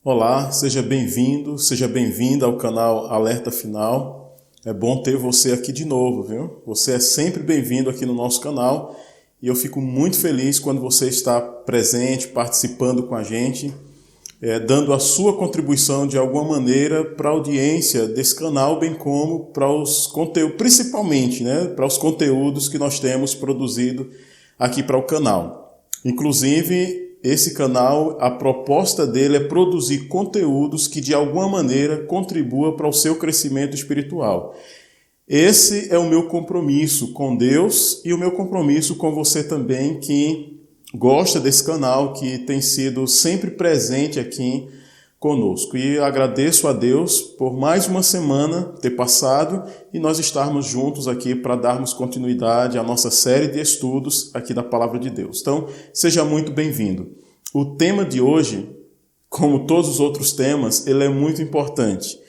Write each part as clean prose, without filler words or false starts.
Olá, seja bem-vindo, seja bem-vinda ao canal Alerta Final. É bom ter você aqui de novo, viu? Você é sempre bem-vindo aqui no nosso canal e eu fico muito feliz quando você está presente, participando com a gente, dando a sua contribuição de alguma maneira para a audiência desse canal, bem como para os conteúdos, principalmente, para os conteúdos que nós temos produzido aqui para o canal. Inclusive, esse canal, a proposta dele é produzir conteúdos que de alguma maneira contribua para o seu crescimento espiritual. Esse é o meu compromisso com Deus e o meu compromisso com você também que gosta desse canal, que tem sido sempre presente aqui conosco. E agradeço a Deus por mais uma semana ter passado e nós estarmos juntos aqui para darmos continuidade à nossa série de estudos aqui da Palavra de Deus. Então, seja muito bem-vindo. O tema de hoje, como todos os outros temas, ele é muito importante,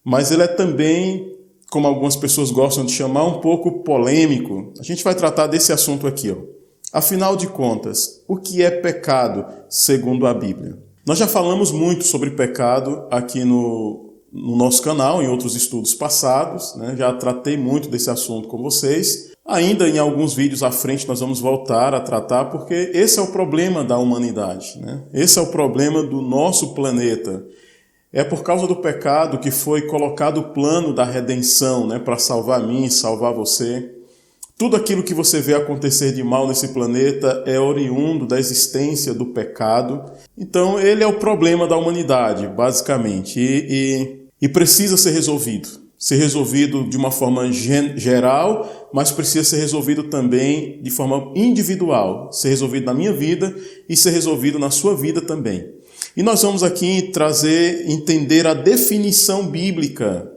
mas ele é também, como algumas pessoas gostam de chamar, um pouco polêmico. A gente vai tratar desse assunto aqui, Afinal de contas, o que é pecado segundo a Bíblia? Nós já falamos muito sobre pecado aqui no nosso canal, em outros estudos passados, Já tratei muito desse assunto com vocês. Ainda em alguns vídeos à frente nós vamos voltar a tratar, porque esse é o problema da humanidade, Esse é o problema do nosso planeta. É por causa do pecado que foi colocado o plano da redenção, para salvar mim, salvar você. Tudo aquilo que você vê acontecer de mal nesse planeta é oriundo da existência do pecado. Então, ele é o problema da humanidade, basicamente, e precisa ser resolvido. Ser resolvido de uma forma geral, mas precisa ser resolvido também de forma individual. Ser resolvido na minha vida e ser resolvido na sua vida também. E nós vamos aqui entender a definição bíblica,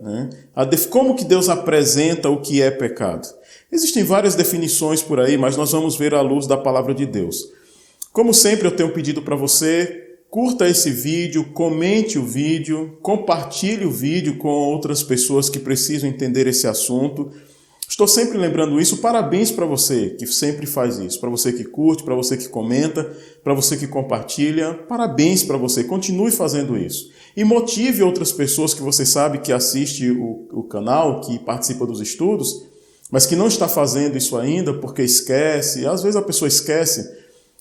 como que Deus apresenta o que é pecado. Existem várias definições por aí, mas nós vamos ver à luz da palavra de Deus. Como sempre, eu tenho um pedido para você: curta esse vídeo, comente o vídeo, compartilhe o vídeo com outras pessoas que precisam entender esse assunto. Estou sempre lembrando isso. Parabéns para você que sempre faz isso. Para você que curte, para você que comenta, para você que compartilha. Parabéns para você. Continue fazendo isso. E motive outras pessoas que você sabe que assiste o canal, que participa dos estudos, mas que não está fazendo isso ainda porque esquece. Às vezes a pessoa esquece.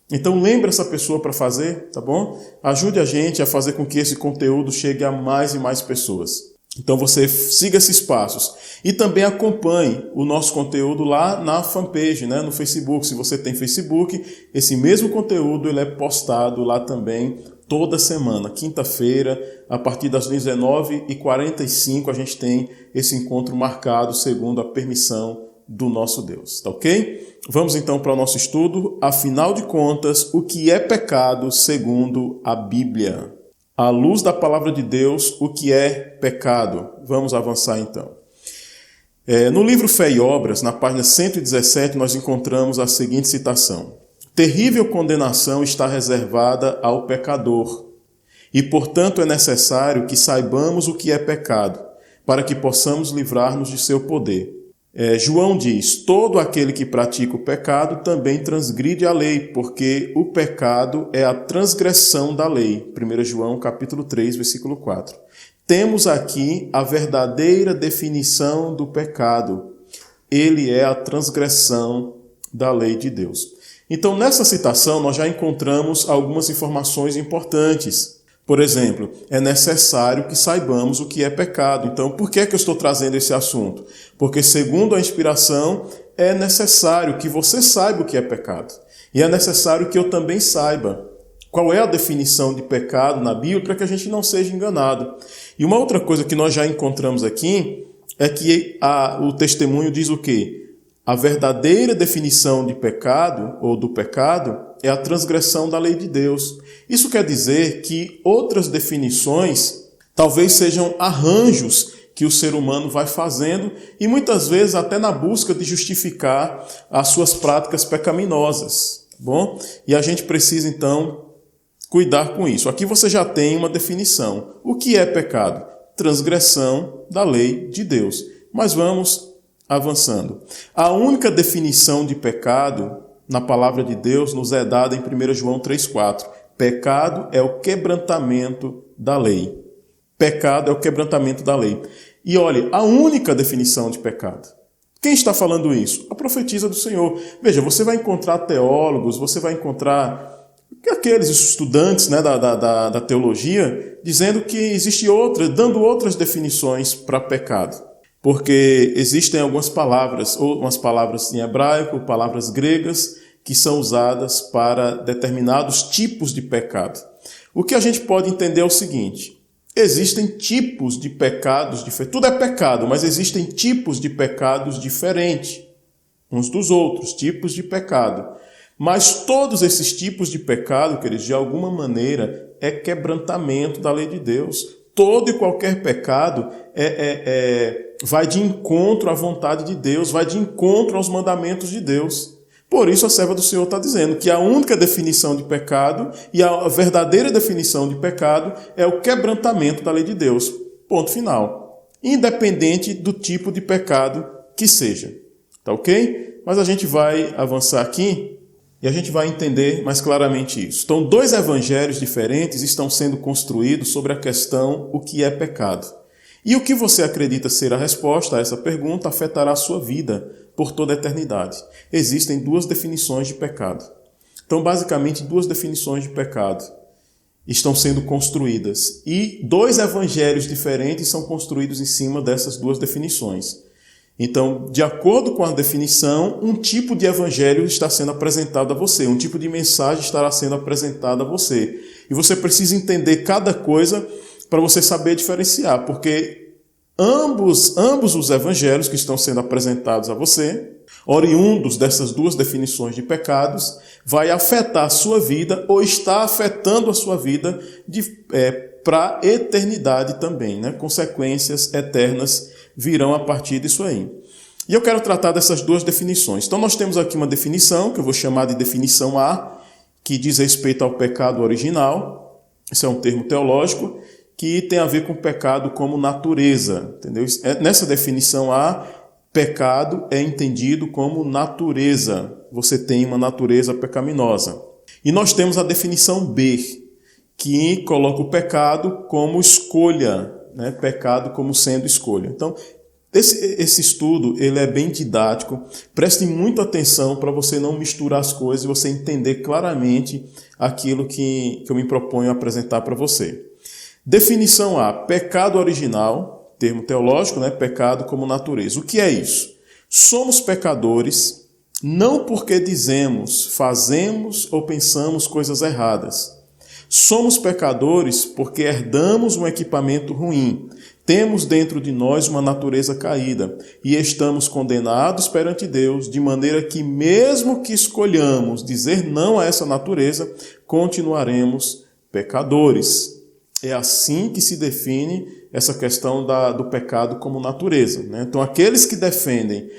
Então lembre essa pessoa para fazer, tá bom? Ajude a gente a fazer com que esse conteúdo chegue a mais e mais pessoas. Então você siga esses passos. E também acompanhe o nosso conteúdo lá na fanpage, no Facebook. Se você tem Facebook, esse mesmo conteúdo ele é postado lá também toda semana. Quinta-feira, a partir das 19h45, a gente tem esse encontro marcado segundo a permissão do nosso Deus, tá ok? Vamos então para o nosso estudo. Afinal de contas, o que é pecado segundo a Bíblia? À luz da palavra de Deus, o que é pecado? Vamos avançar então. No livro Fé e Obras, na página 117, nós encontramos a seguinte citação: terrível condenação está reservada ao pecador, e portanto é necessário que saibamos o que é pecado, para que possamos livrar-nos de seu poder. João diz: todo aquele que pratica o pecado também transgride a lei, porque o pecado é a transgressão da lei. 1 João capítulo 3, versículo 4. Temos aqui a verdadeira definição do pecado. Ele é a transgressão da lei de Deus. Então, nessa citação, nós já encontramos algumas informações importantes. Por exemplo, é necessário que saibamos o que é pecado. Então, por que eu estou trazendo esse assunto? Porque, segundo a inspiração, é necessário que você saiba o que é pecado. E é necessário que eu também saiba qual é a definição de pecado na Bíblia, para que a gente não seja enganado. E uma outra coisa que nós já encontramos aqui é que o testemunho diz o quê? A verdadeira definição de pecado, ou do pecado, é a transgressão da lei de Deus. Isso quer dizer que outras definições talvez sejam arranjos que o ser humano vai fazendo e muitas vezes até na busca de justificar as suas práticas pecaminosas. Bom? E a gente precisa então cuidar com isso. Aqui você já tem uma definição. O que é pecado? Transgressão da lei de Deus. Mas vamos avançando. A única definição de pecado na palavra de Deus nos é dada em 1 João 3,4. Pecado é o quebrantamento da lei. Pecado é o quebrantamento da lei. E olhe, a única definição de pecado. Quem está falando isso? A profetisa do Senhor. Veja, você vai encontrar teólogos, você vai encontrar aqueles estudantes, né, da teologia, dizendo que existe dando outras definições para pecado. Porque existem algumas palavras, ou umas palavras em hebraico, palavras gregas, que são usadas para determinados tipos de pecado. O que a gente pode entender é o seguinte: existem tipos de pecados diferentes. Tudo é pecado, mas existem tipos de pecados diferentes uns dos outros, tipos de pecado. Mas todos esses tipos de pecado, queridos, de alguma maneira, é quebrantamento da lei de Deus. Todo e qualquer pecado vai de encontro à vontade de Deus, vai de encontro aos mandamentos de Deus. Por isso a serva do Senhor está dizendo que a única definição de pecado e a verdadeira definição de pecado é o quebrantamento da lei de Deus. Ponto final. Independente do tipo de pecado que seja. Tá ok? Mas a gente vai avançar aqui e a gente vai entender mais claramente isso. Então, 2 evangelhos diferentes estão sendo construídos sobre a questão o que é pecado. E o que você acredita ser a resposta a essa pergunta afetará a sua vida por toda a eternidade. Existem 2 definições de pecado. Então, basicamente, 2 definições de pecado estão sendo construídas. E 2 evangelhos diferentes são construídos em cima dessas 2 definições. Então, de acordo com a definição, um tipo de evangelho está sendo apresentado a você, um tipo de mensagem estará sendo apresentada a você. E você precisa entender cada coisa para você saber diferenciar, porque ambos os evangelhos que estão sendo apresentados a você, oriundos dessas 2 definições de pecados, vai afetar a sua vida ou está afetando a sua vida para a eternidade também, né? Consequências eternas virão a partir disso aí. E eu quero tratar dessas 2 definições. Então nós temos aqui uma definição, que eu vou chamar de definição A, que diz respeito ao pecado original. Isso é um termo teológico, que tem a ver com pecado como natureza. Entendeu? Nessa definição A, pecado é entendido como natureza. Você tem uma natureza pecaminosa. E nós temos a definição B, que coloca o pecado como escolha, né? Pecado como sendo escolha. Então, esse estudo ele é bem didático. Prestem muita atenção para você não misturar as coisas e você entender claramente aquilo que eu me proponho a apresentar para você. Definição A, pecado original, termo teológico, né? Pecado como natureza. O que é isso? Somos pecadores não porque dizemos, fazemos ou pensamos coisas erradas. Somos pecadores porque herdamos um equipamento ruim, temos dentro de nós uma natureza caída e estamos condenados perante Deus, de maneira que mesmo que escolhamos dizer não a essa natureza, continuaremos pecadores. É assim que se define essa questão do pecado como natureza, né? Então, aqueles que defendem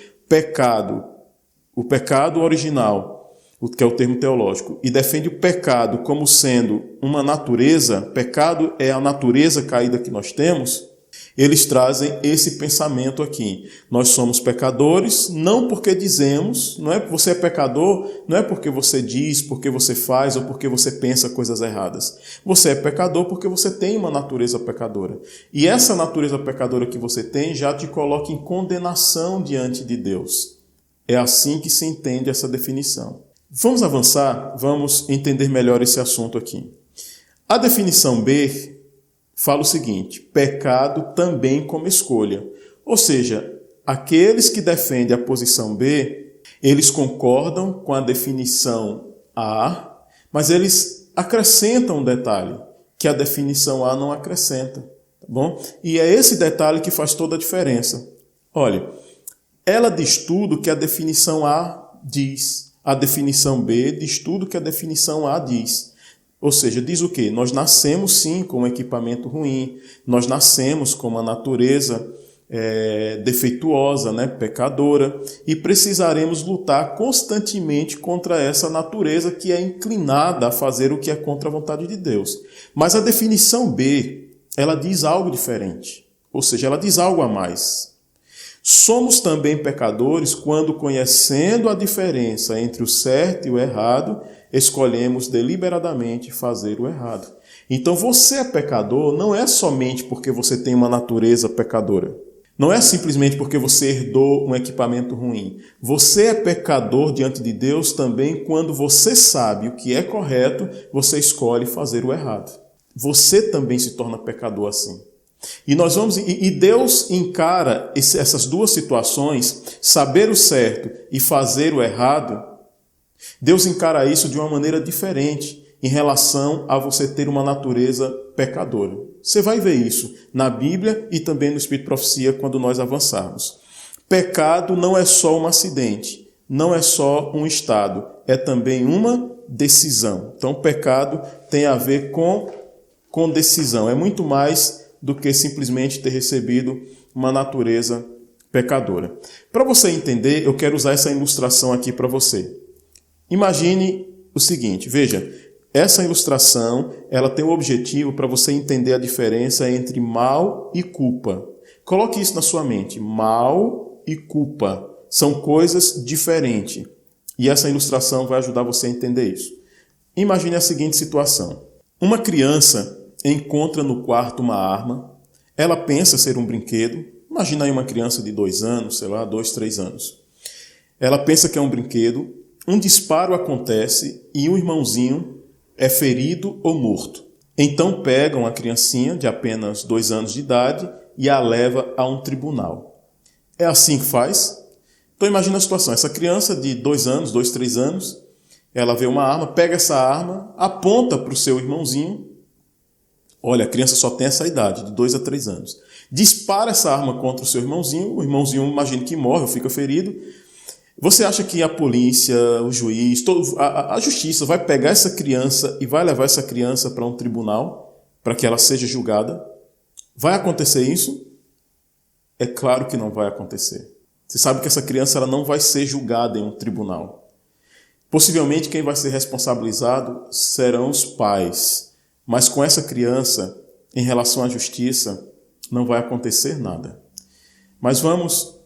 o pecado original, que é o termo teológico, e defende o pecado como sendo uma natureza, pecado é a natureza caída que nós temos, eles trazem esse pensamento aqui. Nós somos pecadores, não porque dizemos, não é porque você é pecador, não é porque você diz, porque você faz ou porque você pensa coisas erradas. Você é pecador porque você tem uma natureza pecadora. E essa natureza pecadora que você tem já te coloca em condenação diante de Deus. É assim que se entende essa definição. Vamos avançar, vamos entender melhor esse assunto aqui. A definição B fala o seguinte: pecado também como escolha. Ou seja, aqueles que defendem a posição B, eles concordam com a definição A, mas eles acrescentam um detalhe, que a definição A não acrescenta. Tá bom? E é esse detalhe que faz toda a diferença. Olha, ela diz tudo que a definição A diz. A definição B diz tudo que a definição A diz. Ou seja, diz o quê? Nós nascemos sim com um equipamento ruim, nós nascemos com uma natureza defeituosa, né? Pecadora, e precisaremos lutar constantemente contra essa natureza que é inclinada a fazer o que é contra a vontade de Deus. Mas a definição B, ela diz algo diferente, ou seja, ela diz algo a mais. Somos também pecadores quando, conhecendo a diferença entre o certo e o errado, escolhemos deliberadamente fazer o errado. Então você é pecador não é somente porque você tem uma natureza pecadora. Não é simplesmente porque você herdou um equipamento ruim. Você é pecador diante de Deus também quando você sabe o que é correto, você escolhe fazer o errado. Você também se torna pecador assim. E Deus encara essas duas situações, saber o certo e fazer o errado. Deus encara isso de uma maneira diferente em relação a você ter uma natureza pecadora. Você vai ver isso na Bíblia e também no Espírito de Profecia quando nós avançarmos. Pecado não é só um acidente, não é só um estado, é também uma decisão. Então, pecado tem a ver com decisão, é muito mais do que simplesmente ter recebido uma natureza pecadora. Para você entender, eu quero usar essa ilustração aqui para você. Imagine o seguinte, veja, essa ilustração ela tem o objetivo para você entender a diferença entre mal e culpa. Coloque isso na sua mente, mal e culpa são coisas diferentes. E essa ilustração vai ajudar você a entender isso. Imagine a seguinte situação. Uma criança encontra no quarto uma arma, ela pensa ser um brinquedo. Imagina aí uma criança de 2 anos, 2, 3 anos. Ela pensa que é um brinquedo, um disparo acontece e um irmãozinho é ferido ou morto. Então pegam a criancinha de apenas 2 anos de idade e a leva a um tribunal. É assim que faz? Então imagina a situação, essa criança de 2 anos, 2, 3 anos, ela vê uma arma, pega essa arma, aponta para o seu irmãozinho. Olha, a criança só tem essa idade, de 2 a 3 anos. Dispara essa arma contra o irmãozinho imagina que morre ou fica ferido. Você acha que a polícia, o juiz, a justiça vai pegar essa criança e vai levar essa criança para um tribunal para que ela seja julgada? Vai acontecer isso? É claro que não vai acontecer. Você sabe que essa criança ela não vai ser julgada em um tribunal. Possivelmente quem vai ser responsabilizado serão os pais. Mas com essa criança, em relação à justiça, não vai acontecer nada. Mas vamos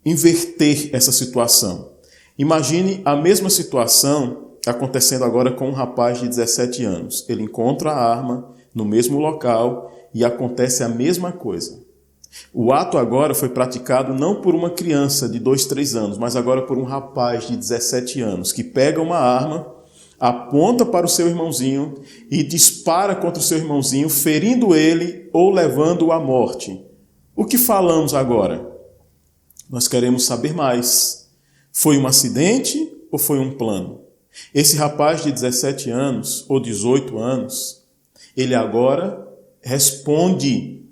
inverter essa situação. Imagine a mesma situação acontecendo agora com um rapaz de 17 anos. Ele encontra a arma no mesmo local e acontece a mesma coisa. O ato agora foi praticado não por uma criança de 2, 3 anos, mas agora por um rapaz de 17 anos, que pega uma arma, aponta para o seu irmãozinho e dispara contra o seu irmãozinho, ferindo ele ou levando-o à morte. O que falamos agora? Nós queremos saber mais. Foi um acidente ou foi um plano? Esse rapaz de 17 anos ou 18 anos, ele agora responde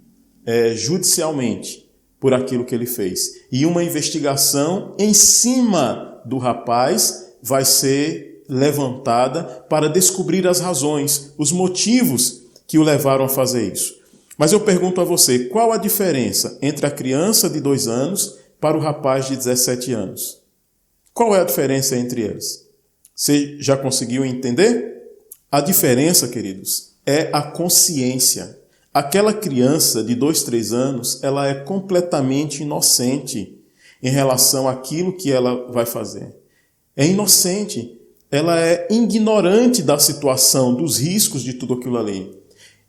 judicialmente por aquilo que ele fez. E uma investigação em cima do rapaz vai ser levantada para descobrir as razões, os motivos que o levaram a fazer isso. Mas eu pergunto a você, qual a diferença entre a criança de 2 anos para o rapaz de 17 anos? Qual é a diferença entre eles? Você já conseguiu entender? A diferença, queridos, é a consciência. Aquela criança de 2, 3 anos, ela é completamente inocente em relação àquilo que ela vai fazer. É inocente. Ela é ignorante da situação, dos riscos de tudo aquilo ali.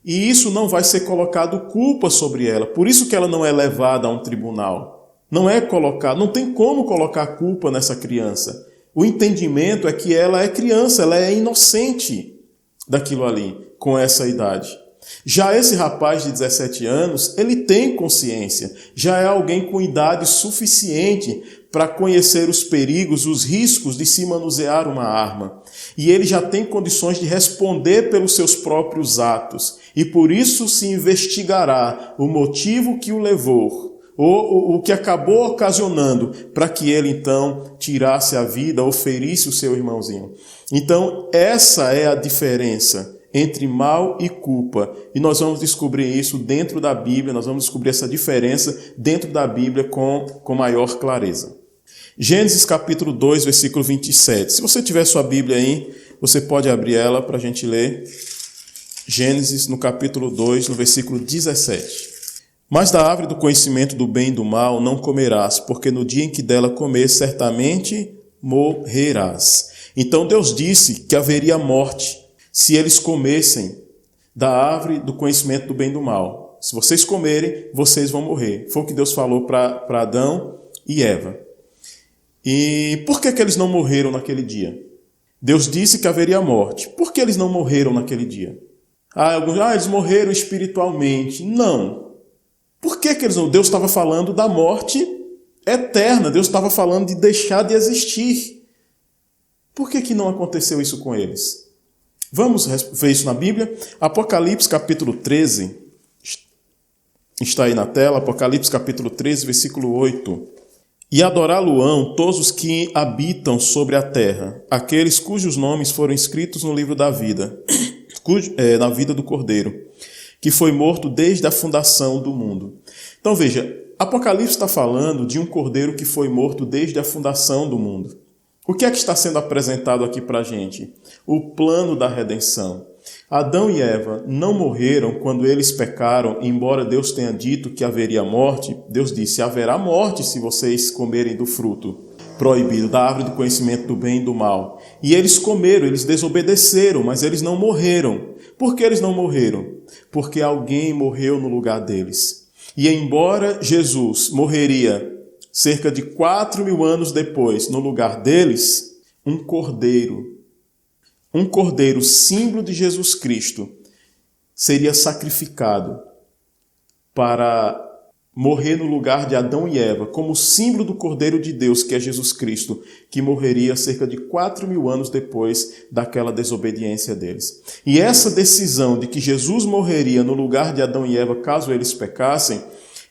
E isso não vai ser colocado culpa sobre ela. Por isso que ela não é levada a um tribunal. Não tem como colocar culpa nessa criança. O entendimento é que ela é criança, ela é inocente daquilo ali, com essa idade. Já esse rapaz de 17 anos, ele tem consciência, já é alguém com idade suficiente para conhecer os perigos, os riscos de se manusear uma arma. E ele já tem condições de responder pelos seus próprios atos. E por isso se investigará o motivo que o levou, ou o que acabou ocasionando para que ele então tirasse a vida ou ferisse o seu irmãozinho. Então essa é a diferença entre mal e culpa. E nós vamos descobrir isso dentro da Bíblia, nós vamos descobrir essa diferença dentro da Bíblia com maior clareza. Gênesis capítulo 2, versículo 27. Se você tiver sua Bíblia aí, você pode abrir ela para a gente ler. Gênesis no capítulo 2, no versículo 17. Mas da árvore do conhecimento do bem e do mal não comerás, porque no dia em que dela comer, certamente morrerás. Então Deus disse que haveria morte se eles comessem da árvore do conhecimento do bem e do mal. Se vocês comerem, vocês vão morrer. Foi o que Deus falou para Adão e Eva. E por que eles não morreram naquele dia? Deus disse que haveria morte. Por que eles não morreram naquele dia? Eles morreram espiritualmente. Não. Por que eles não? Deus estava falando da morte eterna. Deus estava falando de deixar de existir. Por que não aconteceu isso com eles? Vamos ver isso na Bíblia. Apocalipse capítulo 13. Está aí na tela. Apocalipse capítulo 13, versículo 8. E adorá-lo-ão todos os que habitam sobre a terra, aqueles cujos nomes foram escritos no livro da vida, na vida do Cordeiro, que foi morto desde a fundação do mundo. Então veja, Apocalipse está falando de um Cordeiro que foi morto desde a fundação do mundo. O que é que está sendo apresentado aqui para a gente? O plano da redenção. Adão e Eva não morreram quando eles pecaram, embora Deus tenha dito que haveria morte. Deus disse, haverá morte se vocês comerem do fruto proibido, da árvore do conhecimento do bem e do mal. E eles comeram, eles desobedeceram, mas eles não morreram. Por que eles não morreram? Porque alguém morreu no lugar deles. E embora Jesus morreria cerca de 4.000 anos depois, no lugar deles, um cordeiro, símbolo de Jesus Cristo, seria sacrificado para morrer no lugar de Adão e Eva, como símbolo do Cordeiro de Deus, que é Jesus Cristo, que morreria cerca de 4.000 anos depois daquela desobediência deles. E essa decisão de que Jesus morreria no lugar de Adão e Eva, caso eles pecassem,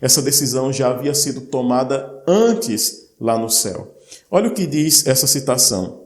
essa decisão já havia sido tomada antes lá no céu. Olha o que diz essa citação.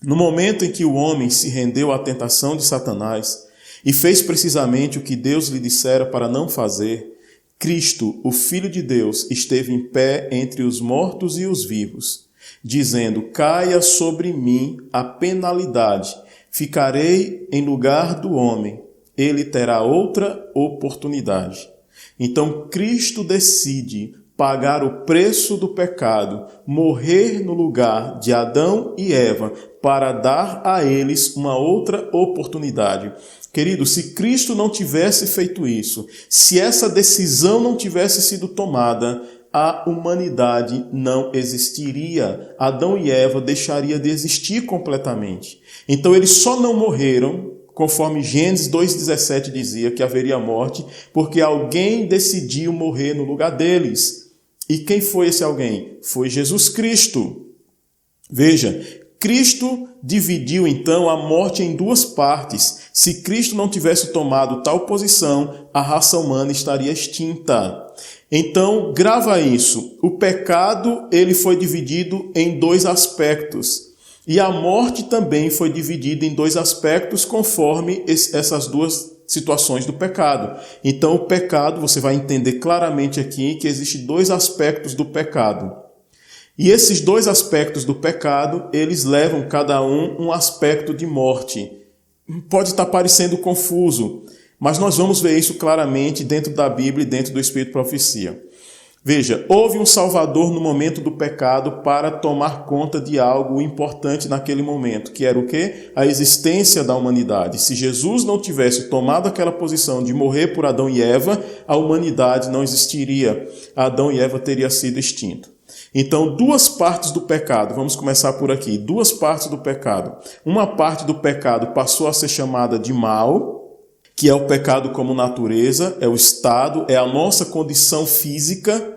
No momento em que o homem se rendeu à tentação de Satanás e fez precisamente o que Deus lhe dissera para não fazer, Cristo, o Filho de Deus, esteve em pé entre os mortos e os vivos, dizendo, caia sobre mim a penalidade, ficarei em lugar do homem, ele terá outra oportunidade. Então Cristo decide pagar o preço do pecado, morrer no lugar de Adão e Eva, para dar a eles uma outra oportunidade. Querido, se Cristo não tivesse feito isso, se essa decisão não tivesse sido tomada, a humanidade não existiria. Adão e Eva deixariam de existir completamente. Então eles só não morreram, conforme Gênesis 2,17 dizia que haveria morte, porque alguém decidiu morrer no lugar deles. E quem foi esse alguém? Foi Jesus Cristo. Veja, Cristo dividiu então a morte em duas partes. Se Cristo não tivesse tomado tal posição, a raça humana estaria extinta. Então, grava isso. O pecado, ele foi dividido em dois aspectos. E a morte também foi dividida em dois aspectos conforme essas duas situações do pecado. Então, o pecado, você vai entender claramente aqui que existem dois aspectos do pecado. E esses dois aspectos do pecado, eles levam cada um aspecto de morte. Pode estar parecendo confuso, mas nós vamos ver isso claramente dentro da Bíblia e dentro do Espírito de Profecia. Veja, houve um Salvador no momento do pecado para tomar conta de algo importante naquele momento, que era o quê? A existência da humanidade. Se Jesus não tivesse tomado aquela posição de morrer por Adão e Eva, a humanidade não existiria. Adão e Eva teriam sido extintos. Então, duas partes do pecado, vamos começar por aqui, duas partes do pecado. Uma parte do pecado passou a ser chamada de mal, que é o pecado como natureza, é o estado, é a nossa condição física.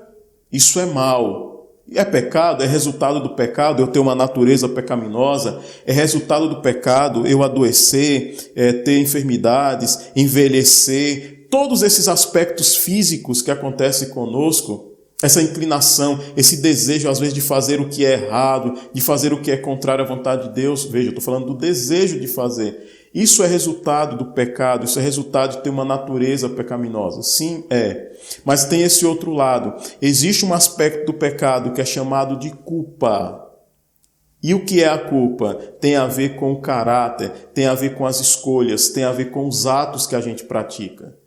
Isso é mal. É pecado, é resultado do pecado eu ter uma natureza pecaminosa, é resultado do pecado eu adoecer, ter enfermidades, envelhecer, todos esses aspectos físicos que acontecem conosco, essa inclinação, esse desejo às vezes de fazer o que é errado, de fazer o que é contrário à vontade de Deus. Veja, eu estou falando do desejo de fazer. Isso é resultado do pecado, isso é resultado de ter uma natureza pecaminosa. Sim, é. Mas tem esse outro lado. Existe um aspecto do pecado que é chamado de culpa. E o que é a culpa? Tem a ver com o caráter, tem a ver com as escolhas, tem a ver com os atos que a gente pratica.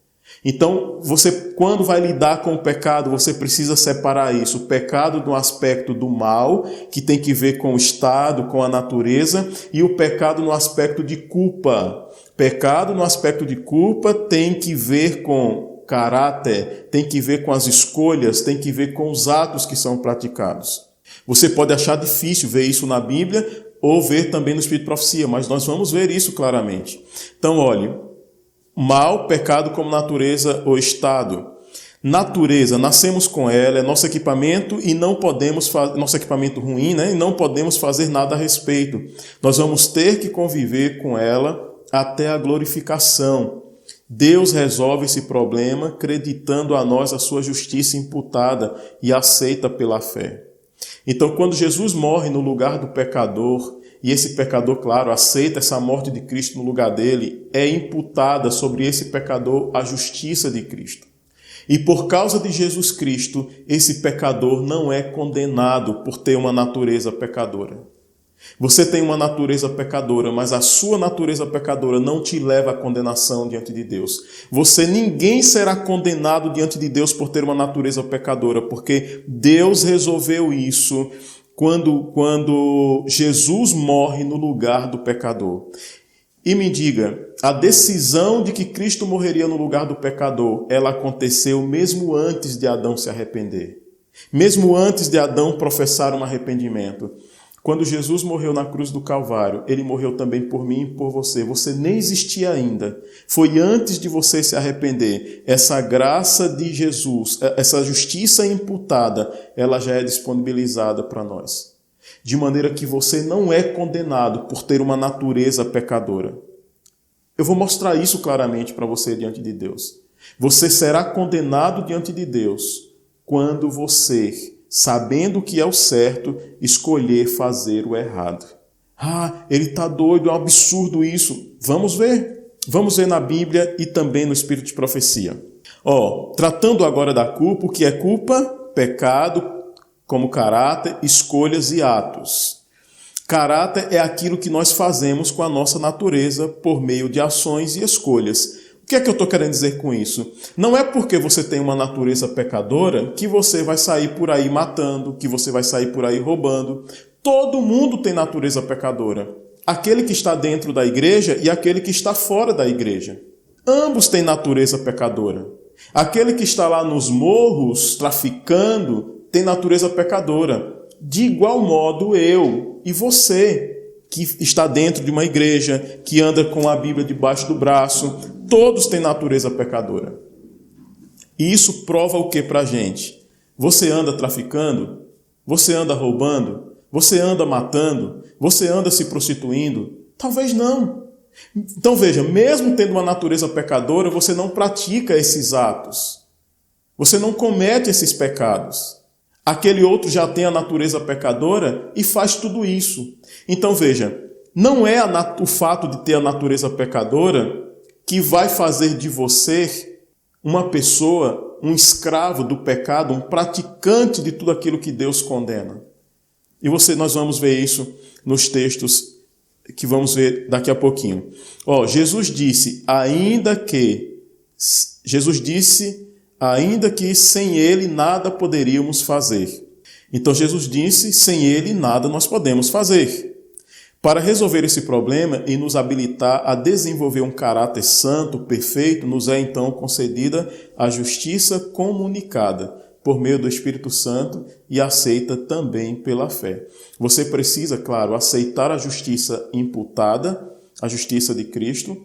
Então, você, quando vai lidar com o pecado, você precisa separar isso. O pecado do aspecto do mal, que tem que ver com o estado, com a natureza, e o pecado no aspecto de culpa. Pecado no aspecto de culpa tem que ver com caráter, tem que ver com as escolhas, tem que ver com os atos que são praticados. Você pode achar difícil ver isso na Bíblia ou ver também no Espírito de Profecia, mas nós vamos ver isso claramente. Então, olhe, mal, pecado como natureza ou estado. Natureza, nascemos com ela, é nosso equipamento e não podemos nosso equipamento ruim, né? E não podemos fazer nada a respeito. Nós vamos ter que conviver com ela até a glorificação. Deus resolve esse problema acreditando a nós a sua justiça imputada e aceita pela fé. Então, quando Jesus morre no lugar do pecador, e esse pecador, claro, aceita essa morte de Cristo no lugar dele, é imputada sobre esse pecador a justiça de Cristo. E por causa de Jesus Cristo, esse pecador não é condenado por ter uma natureza pecadora. Você tem uma natureza pecadora, mas a sua natureza pecadora não te leva à condenação diante de Deus. Ninguém será condenado diante de Deus por ter uma natureza pecadora, porque Deus resolveu isso quando Jesus morre no lugar do pecador. E me diga, a decisão de que Cristo morreria no lugar do pecador, ela aconteceu mesmo antes de Adão se arrepender. Mesmo antes de Adão professar um arrependimento. Quando Jesus morreu na cruz do Calvário, ele morreu também por mim e por você. Você nem existia ainda. Foi antes de você se arrepender. Essa graça de Jesus, essa justiça imputada, ela já é disponibilizada para nós. De maneira que você não é condenado por ter uma natureza pecadora. Eu vou mostrar isso claramente para você diante de Deus. Você será condenado diante de Deus quando você, sabendo o que é o certo, escolher fazer o errado. Ele está doido, é um absurdo isso. Vamos ver. Vamos ver na Bíblia e também no Espírito de Profecia. Tratando agora da culpa, o que é culpa? Pecado como caráter, escolhas e atos. Caráter é aquilo que nós fazemos com a nossa natureza por meio de ações e escolhas. O que é que eu estou querendo dizer com isso? Não é porque você tem uma natureza pecadora que você vai sair por aí matando, que você vai sair por aí roubando. Todo mundo tem natureza pecadora. Aquele que está dentro da igreja e aquele que está fora da igreja. Ambos têm natureza pecadora. Aquele que está lá nos morros traficando tem natureza pecadora. De igual modo eu e você, que está dentro de uma igreja, que anda com a Bíblia debaixo do braço, todos têm natureza pecadora. E isso prova o que para a gente? Você anda traficando? Você anda roubando? Você anda matando? Você anda se prostituindo? Talvez não. Então veja, mesmo tendo uma natureza pecadora, você não pratica esses atos. Você não comete esses pecados. Aquele outro já tem a natureza pecadora e faz tudo isso. Então veja, não é o fato de ter a natureza pecadora que vai fazer de você uma pessoa, um escravo do pecado, um praticante de tudo aquilo que Deus condena. E nós vamos ver isso nos textos que vamos ver daqui a pouquinho. Jesus disse, ainda que sem ele nada poderíamos fazer. Então Jesus disse, sem ele nada nós podemos fazer. Para resolver esse problema e nos habilitar a desenvolver um caráter santo, perfeito, nos é então concedida a justiça comunicada por meio do Espírito Santo e aceita também pela fé. Você precisa, claro, aceitar a justiça imputada, a justiça de Cristo,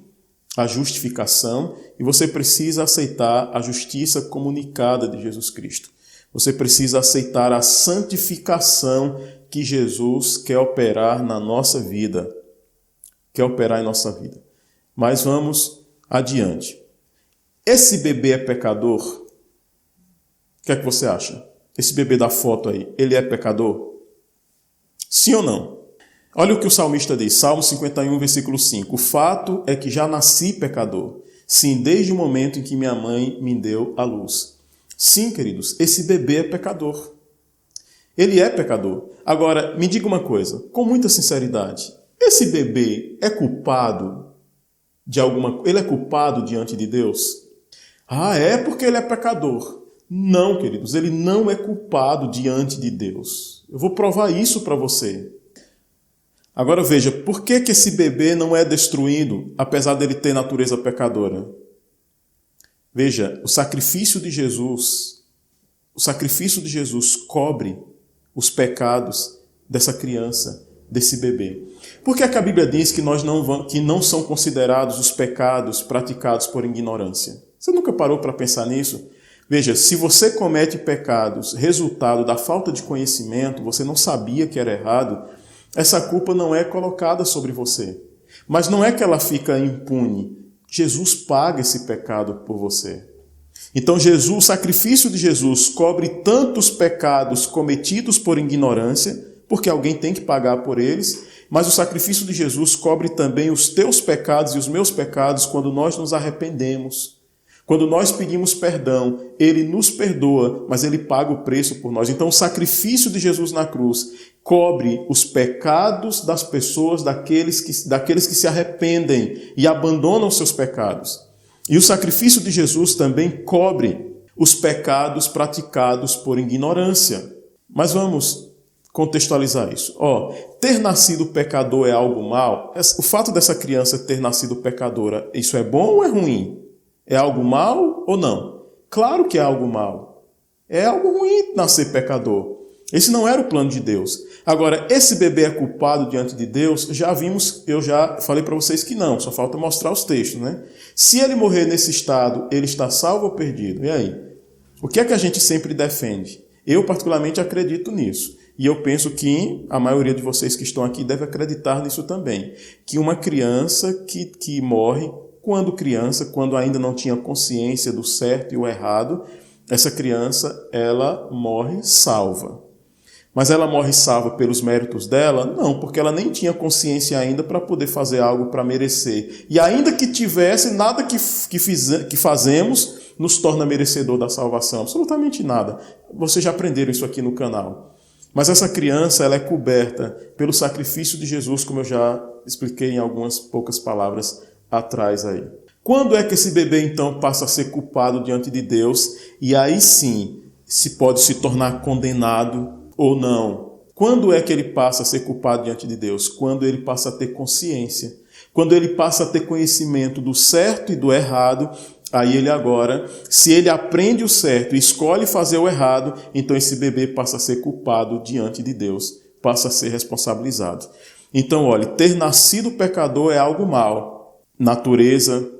a justificação, e você precisa aceitar a justiça comunicada de Jesus Cristo. Você precisa aceitar a santificação que Jesus quer operar na nossa vida. Quer operar em nossa vida. Mas vamos adiante. Esse bebê é pecador? O que é que você acha? Esse bebê da foto aí, ele é pecador? Sim ou não? Olha o que o salmista diz, Salmo 51, versículo 5. O fato é que já nasci pecador, sim, desde o momento em que minha mãe me deu a luz. Sim, queridos, esse bebê é pecador. Ele é pecador. Agora, me diga uma coisa, com muita sinceridade, esse bebê é culpado de alguma coisa? Ele é culpado diante de Deus? Ah, é porque ele é pecador. Não, queridos, ele não é culpado diante de Deus. Eu vou provar isso para você. Agora veja, por que esse bebê não é destruído, apesar dele ter natureza pecadora? Veja, o sacrifício de Jesus cobre os pecados dessa criança, desse bebê. Por que é que a Bíblia diz que não são considerados os pecados praticados por ignorância? Você nunca parou para pensar nisso? Veja, se você comete pecados resultado da falta de conhecimento, você não sabia que era errado, essa culpa não é colocada sobre você. Mas não é que ela fica impune. Jesus paga esse pecado por você. Então o sacrifício de Jesus cobre tantos pecados cometidos por ignorância, porque alguém tem que pagar por eles, mas o sacrifício de Jesus cobre também os teus pecados e os meus pecados quando nós nos arrependemos. Quando nós pedimos perdão, Ele nos perdoa, mas Ele paga o preço por nós. Então o sacrifício de Jesus na cruz cobre os pecados das pessoas, daqueles que se arrependem e abandonam seus pecados. E o sacrifício de Jesus também cobre os pecados praticados por ignorância. Mas vamos contextualizar isso. Ter nascido pecador é algo mal? O fato dessa criança ter nascido pecadora, isso é bom ou é ruim? É algo mal ou não? Claro que é algo mal. É algo ruim nascer pecador. Esse não era o plano de Deus. Agora, esse bebê é culpado diante de Deus? Eu já falei para vocês que não, só falta mostrar os textos, né? Se ele morrer nesse estado, ele está salvo ou perdido? E aí? O que é que a gente sempre defende? Eu particularmente acredito nisso. E eu penso que a maioria de vocês que estão aqui deve acreditar nisso também. Que uma criança que morre quando ainda não tinha consciência do certo e o errado, essa criança, ela morre salva. Mas ela morre salva pelos méritos dela? Não, porque ela nem tinha consciência ainda para poder fazer algo para merecer. E ainda que tivesse, nada que fazemos nos torna merecedor da salvação. Absolutamente nada. Vocês já aprenderam isso aqui no canal. Mas essa criança, ela é coberta pelo sacrifício de Jesus, como eu já expliquei em algumas poucas palavras atrás aí. Quando é que esse bebê então passa a ser culpado diante de Deus e aí sim se pode se tornar condenado ou não? Quando é que ele passa a ser culpado diante de Deus? Quando ele passa a ter consciência. Quando ele passa a ter conhecimento do certo e do errado, aí ele agora, se ele aprende o certo e escolhe fazer o errado, então esse bebê passa a ser culpado diante de Deus, passa a ser responsabilizado. Então, olha, ter nascido pecador é algo mal. Natureza,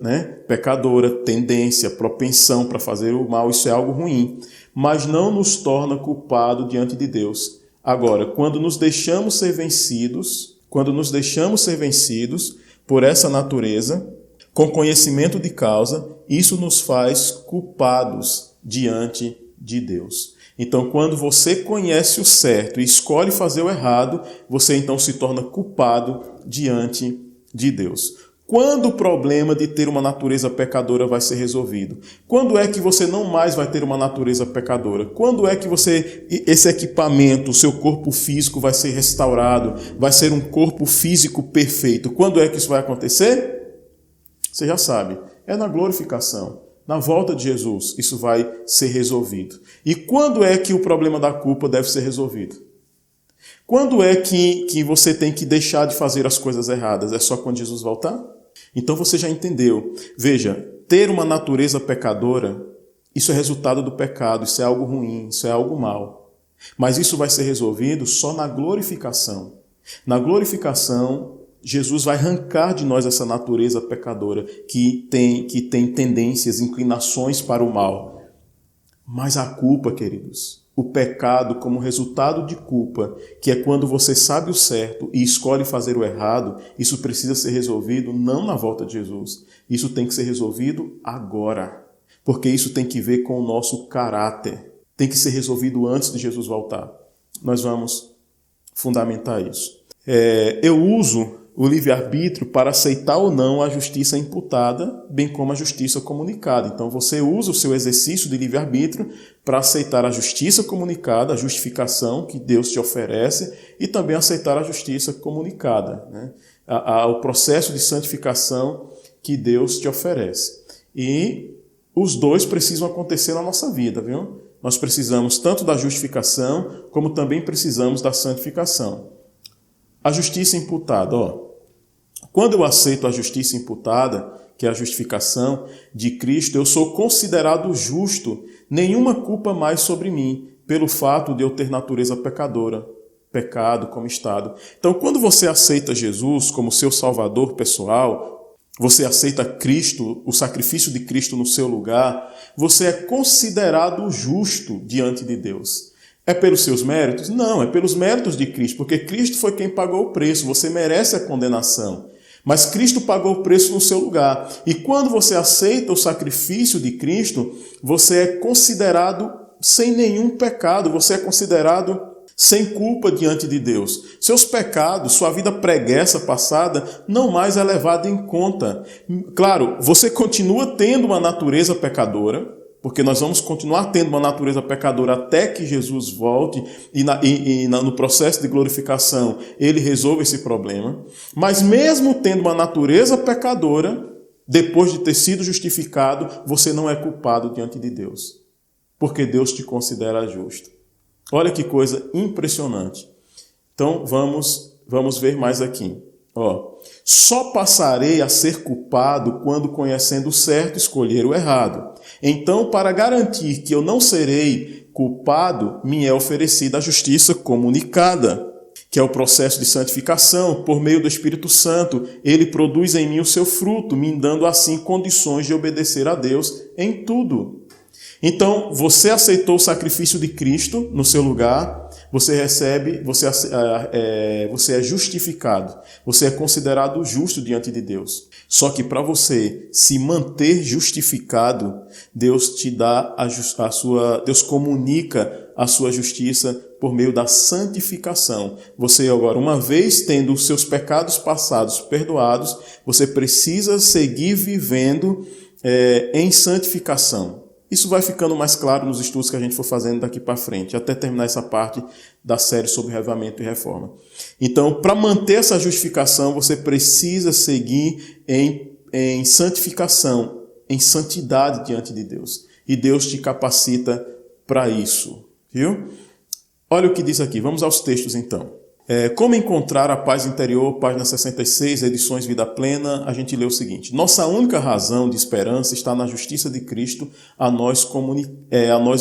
pecadora, tendência, propensão para fazer o mal, isso é algo ruim, mas não nos torna culpado diante de Deus. Agora, quando nos deixamos ser vencidos por essa natureza, com conhecimento de causa, isso nos faz culpados diante de Deus. Então, quando você conhece o certo e escolhe fazer o errado, você então se torna culpado diante de Deus. Quando o problema de ter uma natureza pecadora vai ser resolvido? Quando é que você não mais vai ter uma natureza pecadora? Quando é que esse equipamento, o seu corpo físico vai ser restaurado? Vai ser um corpo físico perfeito? Quando é que isso vai acontecer? Você já sabe, é na glorificação. Na volta de Jesus, isso vai ser resolvido. E quando é que o problema da culpa deve ser resolvido? Quando é que você tem que deixar de fazer as coisas erradas? É só quando Jesus voltar? Então você já entendeu. Veja, ter uma natureza pecadora, isso é resultado do pecado, isso é algo ruim, isso é algo mal. Mas isso vai ser resolvido só na glorificação. Na glorificação, Jesus vai arrancar de nós essa natureza pecadora que tem tendências, inclinações para o mal. Mas a culpa, queridos, o pecado como resultado de culpa, que é quando você sabe o certo e escolhe fazer o errado, isso precisa ser resolvido não na volta de Jesus. Isso tem que ser resolvido agora, porque isso tem que ver com o nosso caráter. Tem que ser resolvido antes de Jesus voltar. Nós vamos fundamentar isso. Eu uso o livre-arbítrio para aceitar ou não a justiça imputada, bem como a justiça comunicada. Então você usa o seu exercício de livre-arbítrio para aceitar a justiça comunicada, a justificação que Deus te oferece, e também aceitar a justiça comunicada, o processo de santificação que Deus te oferece. E os dois precisam acontecer na nossa vida, viu? Nós precisamos tanto da justificação, como também precisamos da santificação. A justiça imputada, quando eu aceito a justiça imputada, que é a justificação de Cristo, eu sou considerado justo, nenhuma culpa mais sobre mim, pelo fato de eu ter natureza pecadora, pecado como estado. Então, quando você aceita Jesus como seu Salvador pessoal, você aceita Cristo, o sacrifício de Cristo no seu lugar, você é considerado justo diante de Deus. É pelos seus méritos? Não, é pelos méritos de Cristo, porque Cristo foi quem pagou o preço, você merece a condenação. Mas Cristo pagou o preço no seu lugar. E quando você aceita o sacrifício de Cristo, você é considerado sem nenhum pecado, você é considerado sem culpa diante de Deus. Seus pecados, sua vida preguiça passada, não mais é levada em conta. Claro, você continua tendo uma natureza pecadora, porque nós vamos continuar tendo uma natureza pecadora até que Jesus volte e no processo de glorificação ele resolva esse problema. Mas mesmo tendo uma natureza pecadora, depois de ter sido justificado, você não é culpado diante de Deus, porque Deus te considera justo. Olha que coisa impressionante. Então vamos ver mais aqui. Só passarei a ser culpado quando, conhecendo o certo, escolher o errado. Então, para garantir que eu não serei culpado, me é oferecida a justiça comunicada, que é o processo de santificação por meio do Espírito Santo. Ele produz em mim o seu fruto, me dando assim condições de obedecer a Deus em tudo. Então, você aceitou o sacrifício de Cristo no seu lugar, você recebe, você é justificado, você é considerado justo diante de Deus. Só que para você se manter justificado, Deus te dá Deus comunica a sua justiça por meio da santificação. Você agora, uma vez tendo os seus pecados passados perdoados, você precisa seguir vivendo em santificação. Isso vai ficando mais claro nos estudos que a gente for fazendo daqui para frente, até terminar essa parte da série sobre reavivamento e reforma. Então, para manter essa justificação, você precisa seguir em santificação, em santidade diante de Deus. E Deus te capacita para isso. Viu? Olha o que diz aqui. Vamos aos textos então. Como encontrar a paz interior, página 66, edições Vida Plena, a gente lê o seguinte: nossa única razão de esperança está na justiça de Cristo a nós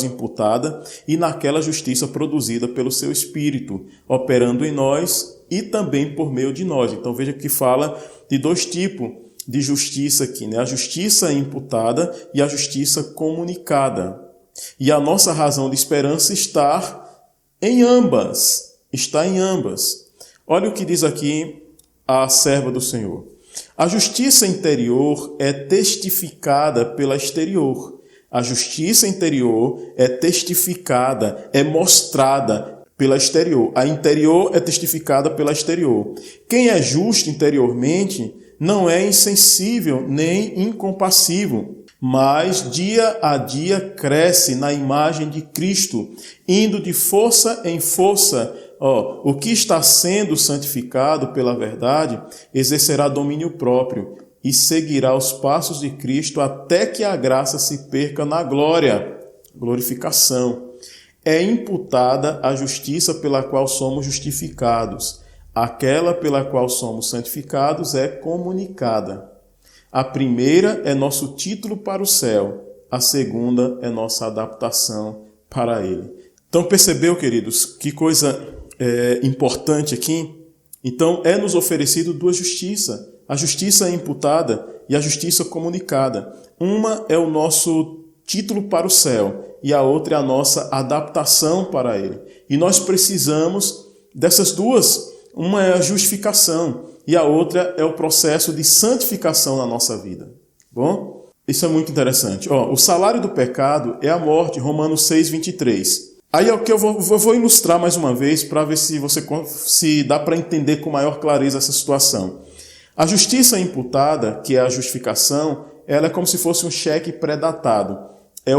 imputada e naquela justiça produzida pelo seu Espírito, operando em nós e também por meio de nós. Então veja que fala de dois tipos de justiça aqui, né? A justiça imputada e a justiça comunicada. E a nossa razão de esperança está em ambas. Olha o que diz aqui a serva do Senhor. A justiça interior é testificada pela exterior. A justiça interior é testificada, é mostrada pela exterior. A interior é testificada pela exterior. Quem é justo interiormente não é insensível nem incompassivo, mas dia a dia cresce na imagem de Cristo, indo de força em força. O que está sendo santificado pela verdade exercerá domínio próprio e seguirá os passos de Cristo até que a graça se perca na glorificação. É imputada a justiça pela qual somos justificados. Aquela pela qual somos santificados é comunicada. A primeira é nosso título para o céu, a segunda é nossa adaptação para ele. Então percebeu, queridos, que coisa importante aqui? Então é nos oferecido duas justiças, a justiça imputada e a justiça comunicada. Uma é o nosso título para o céu e a outra é a nossa adaptação para ele. E nós precisamos dessas duas. Uma é a justificação e a outra é o processo de santificação na nossa vida. Bom, isso é muito interessante. O salário do pecado é a morte, Romanos 6, 23. Aí é o que eu vou ilustrar mais uma vez para ver se dá para entender com maior clareza essa situação. A justiça imputada, que é a justificação, ela é como se fosse um cheque pré-datado.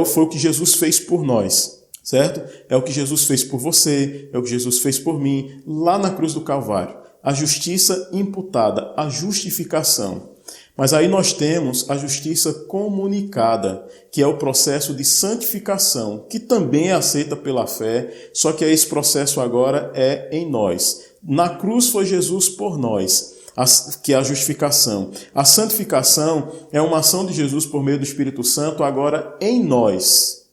Foi o que Jesus fez por nós, certo? É o que Jesus fez por você, é o que Jesus fez por mim, lá na cruz do Calvário. A justiça imputada, a justificação. Mas aí nós temos a justiça comunicada, que é o processo de santificação, que também é aceita pela fé, só que esse processo agora é em nós. Na cruz foi Jesus por nós, que é a justificação. A santificação é uma ação de Jesus por meio do Espírito Santo agora em nós.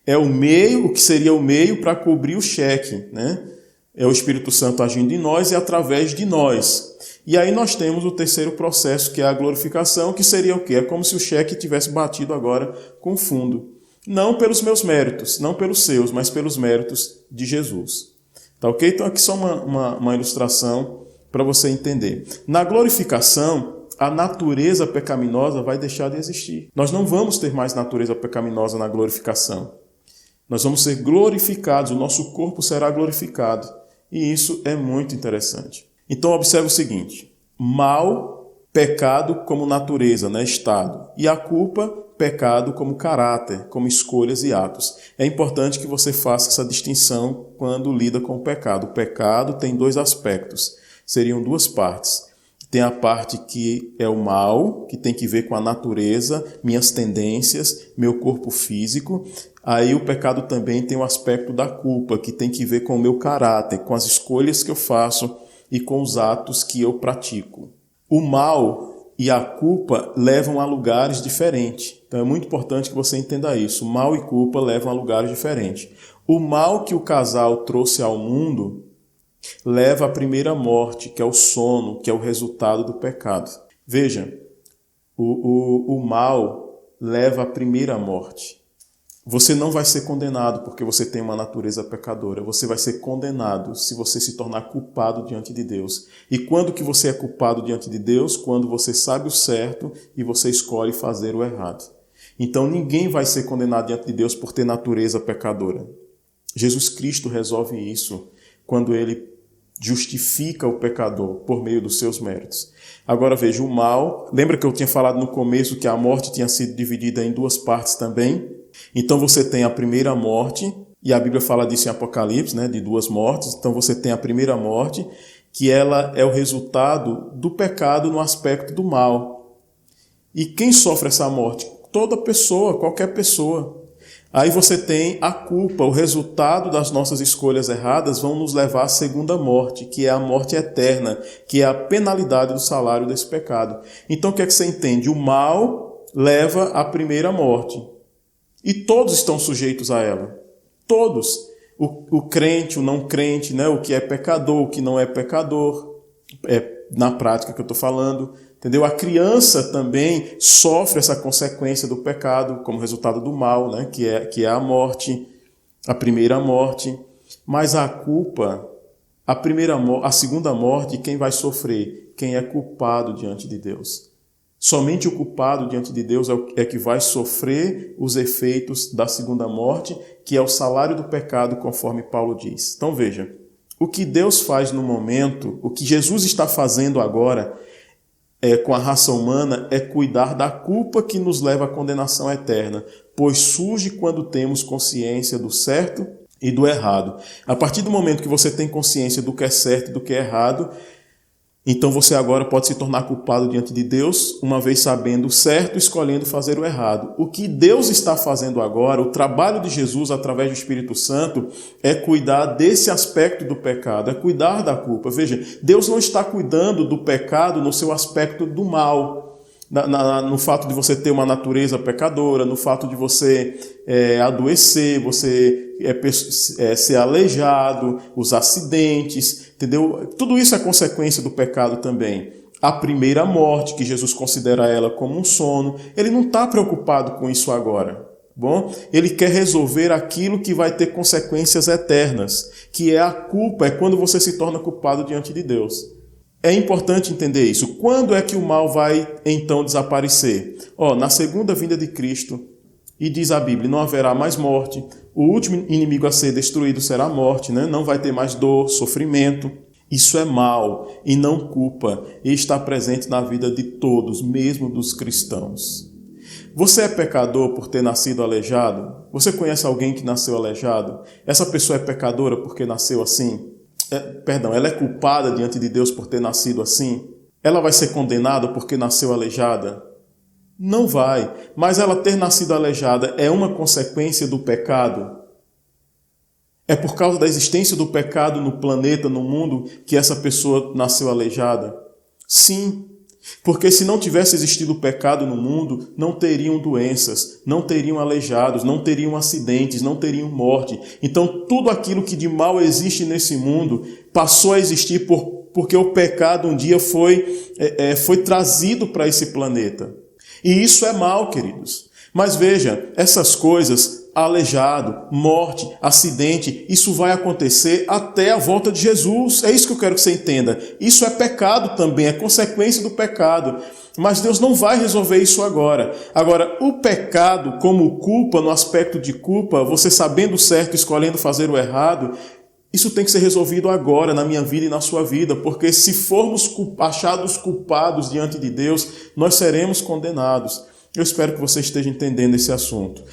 É o meio, o que seria o meio para cobrir o cheque, né? É o Espírito Santo agindo em nós e através de nós. E aí nós temos o terceiro processo, que é a glorificação, que seria o quê? É como se o cheque tivesse batido agora com fundo. Não pelos meus méritos, não pelos seus, mas pelos méritos de Jesus. Tá ok? Então aqui só uma ilustração para você entender. Na glorificação, a natureza pecaminosa vai deixar de existir. Nós não vamos ter mais natureza pecaminosa na glorificação. Nós vamos ser glorificados, o nosso corpo será glorificado. E isso é muito interessante. Então observe o seguinte: mal, pecado como natureza, né, estado. E a culpa, pecado como caráter, como escolhas e atos. É importante que você faça essa distinção quando lida com o pecado. O pecado tem dois aspectos, seriam duas partes. Tem a parte que é o mal, que tem que ver com a natureza, minhas tendências, meu corpo físico. Aí o pecado também tem o aspecto da culpa, que tem que ver com o meu caráter, com as escolhas que eu faço e com os atos que eu pratico. O mal e a culpa levam a lugares diferentes. Então é muito importante que você entenda isso. Mal e culpa levam a lugares diferentes. O mal que o casal trouxe ao mundo leva à primeira morte, que é o sono, que é o resultado do pecado. Veja, o mal leva à primeira morte. Você não vai ser condenado porque você tem uma natureza pecadora. Você vai ser condenado se você se tornar culpado diante de Deus. E quando que você é culpado diante de Deus? Quando você sabe o certo e você escolhe fazer o errado. Então ninguém vai ser condenado diante de Deus por ter natureza pecadora. Jesus Cristo resolve isso quando ele justifica o pecador por meio dos seus méritos. Agora veja, o mal, lembra que eu tinha falado no começo que a morte tinha sido dividida em duas partes também? Então você tem a primeira morte, e a Bíblia fala disso em Apocalipse, né, de duas mortes. Então você tem a primeira morte, que ela é o resultado do pecado no aspecto do mal. E quem sofre essa morte? Toda pessoa, qualquer pessoa. Aí você tem a culpa, o resultado das nossas escolhas erradas vão nos levar à segunda morte, que é a morte eterna, que é a penalidade do salário desse pecado. Então o que é que você entende? O mal leva à primeira morte. E todos estão sujeitos a ela. Todos. O crente, o não crente, né? O que é pecador, o que não é pecador. É na prática que eu estou falando. Entendeu? A criança também sofre essa consequência do pecado como resultado do mal, né? Que é a morte, a primeira morte. Mas a culpa, a segunda morte, quem vai sofrer? Quem é culpado diante de Deus. Somente o culpado diante de Deus é que vai sofrer os efeitos da segunda morte, que é o salário do pecado, conforme Paulo diz. Então veja, o que Deus faz no momento, o que Jesus está fazendo agora com a raça humana é cuidar da culpa que nos leva à condenação eterna, pois surge quando temos consciência do certo e do errado. A partir do momento que você tem consciência do que é certo e do que é errado, então você agora pode se tornar culpado diante de Deus, uma vez sabendo o certo, escolhendo fazer o errado. O que Deus está fazendo agora, o trabalho de Jesus através do Espírito Santo, é cuidar desse aspecto do pecado, é cuidar da culpa. Veja, Deus não está cuidando do pecado no seu aspecto do mal, no fato de você ter uma natureza pecadora, no fato de você adoecer, você ser aleijado, os acidentes, entendeu? Tudo isso é consequência do pecado também. A primeira morte, que Jesus considera ela como um sono, ele não está preocupado com isso agora. Bom, ele quer resolver aquilo que vai ter consequências eternas, que é a culpa, é quando você se torna culpado diante de Deus. É importante entender isso. Quando é que o mal vai, então, desaparecer? Na segunda vinda de Cristo, e diz a Bíblia, não haverá mais morte, o último inimigo a ser destruído será a morte, né? Não vai ter mais dor, sofrimento. Isso é mal e não culpa, e está presente na vida de todos, mesmo dos cristãos. Você é pecador por ter nascido aleijado? Você conhece alguém que nasceu aleijado? Essa pessoa é pecadora porque nasceu assim? Ela é culpada diante de Deus por ter nascido assim? ela vai ser condenada porque nasceu aleijada? Não vai. Mas ela ter nascido aleijada é uma consequência do pecado? É por causa da existência do pecado no planeta, no mundo, que essa pessoa nasceu aleijada? Sim. Porque se não tivesse existido o pecado no mundo, não teriam doenças, não teriam aleijados, não teriam acidentes, não teriam morte. Então tudo aquilo que de mal existe nesse mundo passou a existir porque o pecado um dia foi trazido para esse planeta. E isso é mal, queridos. Mas veja, essas coisas, aleijado, morte, acidente, isso vai acontecer até a volta de Jesus. É isso que eu quero que você entenda. Isso é pecado também, é consequência do pecado. Mas Deus não vai resolver isso agora. Agora, o pecado como culpa, no aspecto de culpa, você sabendo o certo, escolhendo fazer o errado, isso tem que ser resolvido agora, na minha vida e na sua vida, porque se formos achados culpados diante de Deus, nós seremos condenados. Eu espero que você esteja entendendo esse assunto.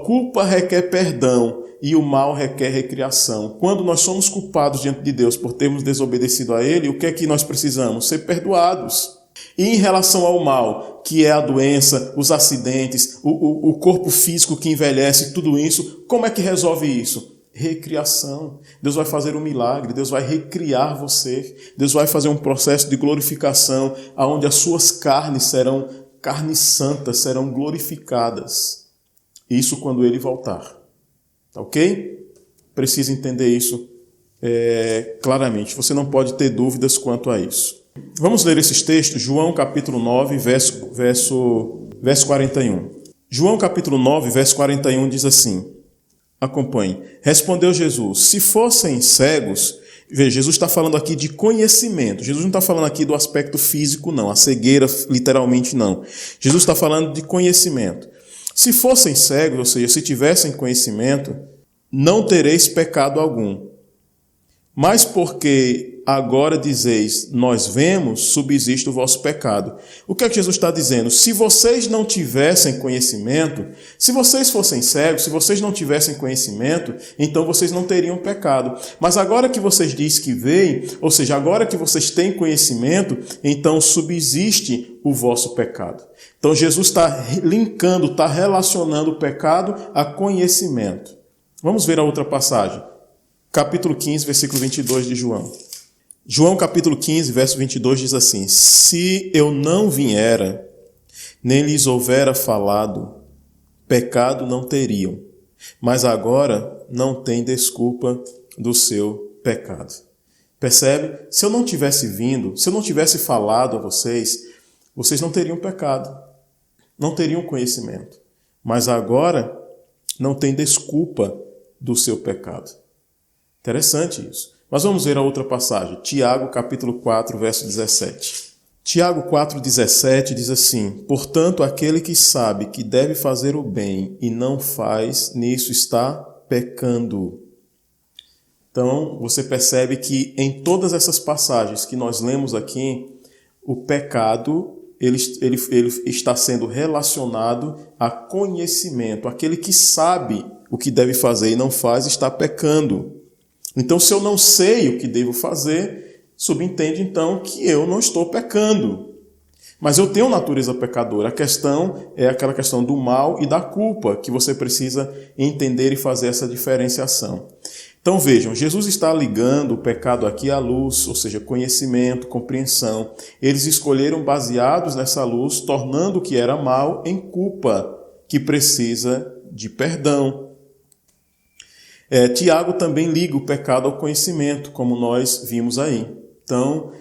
Culpa requer perdão e o mal requer recriação. Quando nós somos culpados diante de Deus por termos desobedecido a Ele, o que é que nós precisamos? Ser perdoados. E em relação ao mal, que é a doença, os acidentes, o corpo físico que envelhece, tudo isso, como é que resolve isso? Recriação. Deus vai fazer um milagre, Deus vai recriar você. Deus vai fazer um processo de glorificação, onde as suas carnes santas serão glorificadas. Isso quando Ele voltar. Tá ok? Precisa entender isso claramente. Você não pode ter dúvidas quanto a isso. Vamos ler esses textos. João capítulo 9, verso 41. João capítulo 9, verso 41 diz assim. Acompanhe. Respondeu Jesus: se fossem cegos... Veja, Jesus está falando aqui de conhecimento. Jesus não está falando aqui do aspecto físico, não. A cegueira, literalmente, não. Jesus está falando de conhecimento. Se fossem cegos, ou seja, se tivessem conhecimento, não tereis pecado algum. Mas porque agora dizeis, nós vemos, subsiste o vosso pecado. O que é que Jesus está dizendo? Se vocês não tivessem conhecimento, se vocês fossem cegos, se vocês não tivessem conhecimento, então vocês não teriam pecado. Mas agora que vocês dizem que veem, ou seja, agora que vocês têm conhecimento, então subsiste o vosso pecado. Então Jesus está linkando, está relacionando o pecado a conhecimento. Vamos ver a outra passagem. Capítulo 15, versículo 22 de João. João capítulo 15, verso 22 diz assim: se eu não viera, nem lhes houvera falado, pecado não teriam, mas agora não tem desculpa do seu pecado. Percebe? Se eu não tivesse vindo, se eu não tivesse falado a vocês, vocês não teriam pecado, não teriam conhecimento, mas agora não tem desculpa do seu pecado. Interessante isso. Mas vamos ver a outra passagem. Tiago, capítulo 4, verso 17. Tiago 4, 17 diz assim: portanto, aquele que sabe que deve fazer o bem e não faz, nisso está pecando. Então, você percebe que em todas essas passagens que nós lemos aqui, o pecado ele está sendo relacionado a conhecimento. Aquele que sabe o que deve fazer e não faz, está pecando. Então, se eu não sei o que devo fazer, subentende então que eu não estou pecando. Mas eu tenho natureza pecadora. A questão é aquela questão do mal e da culpa, que você precisa entender e fazer essa diferenciação. Então vejam, Jesus está ligando o pecado aqui à luz, ou seja, conhecimento, compreensão. Eles escolheram baseados nessa luz, tornando o que era mal em culpa, que precisa de perdão. Tiago também liga o pecado ao conhecimento, como nós vimos aí. Então,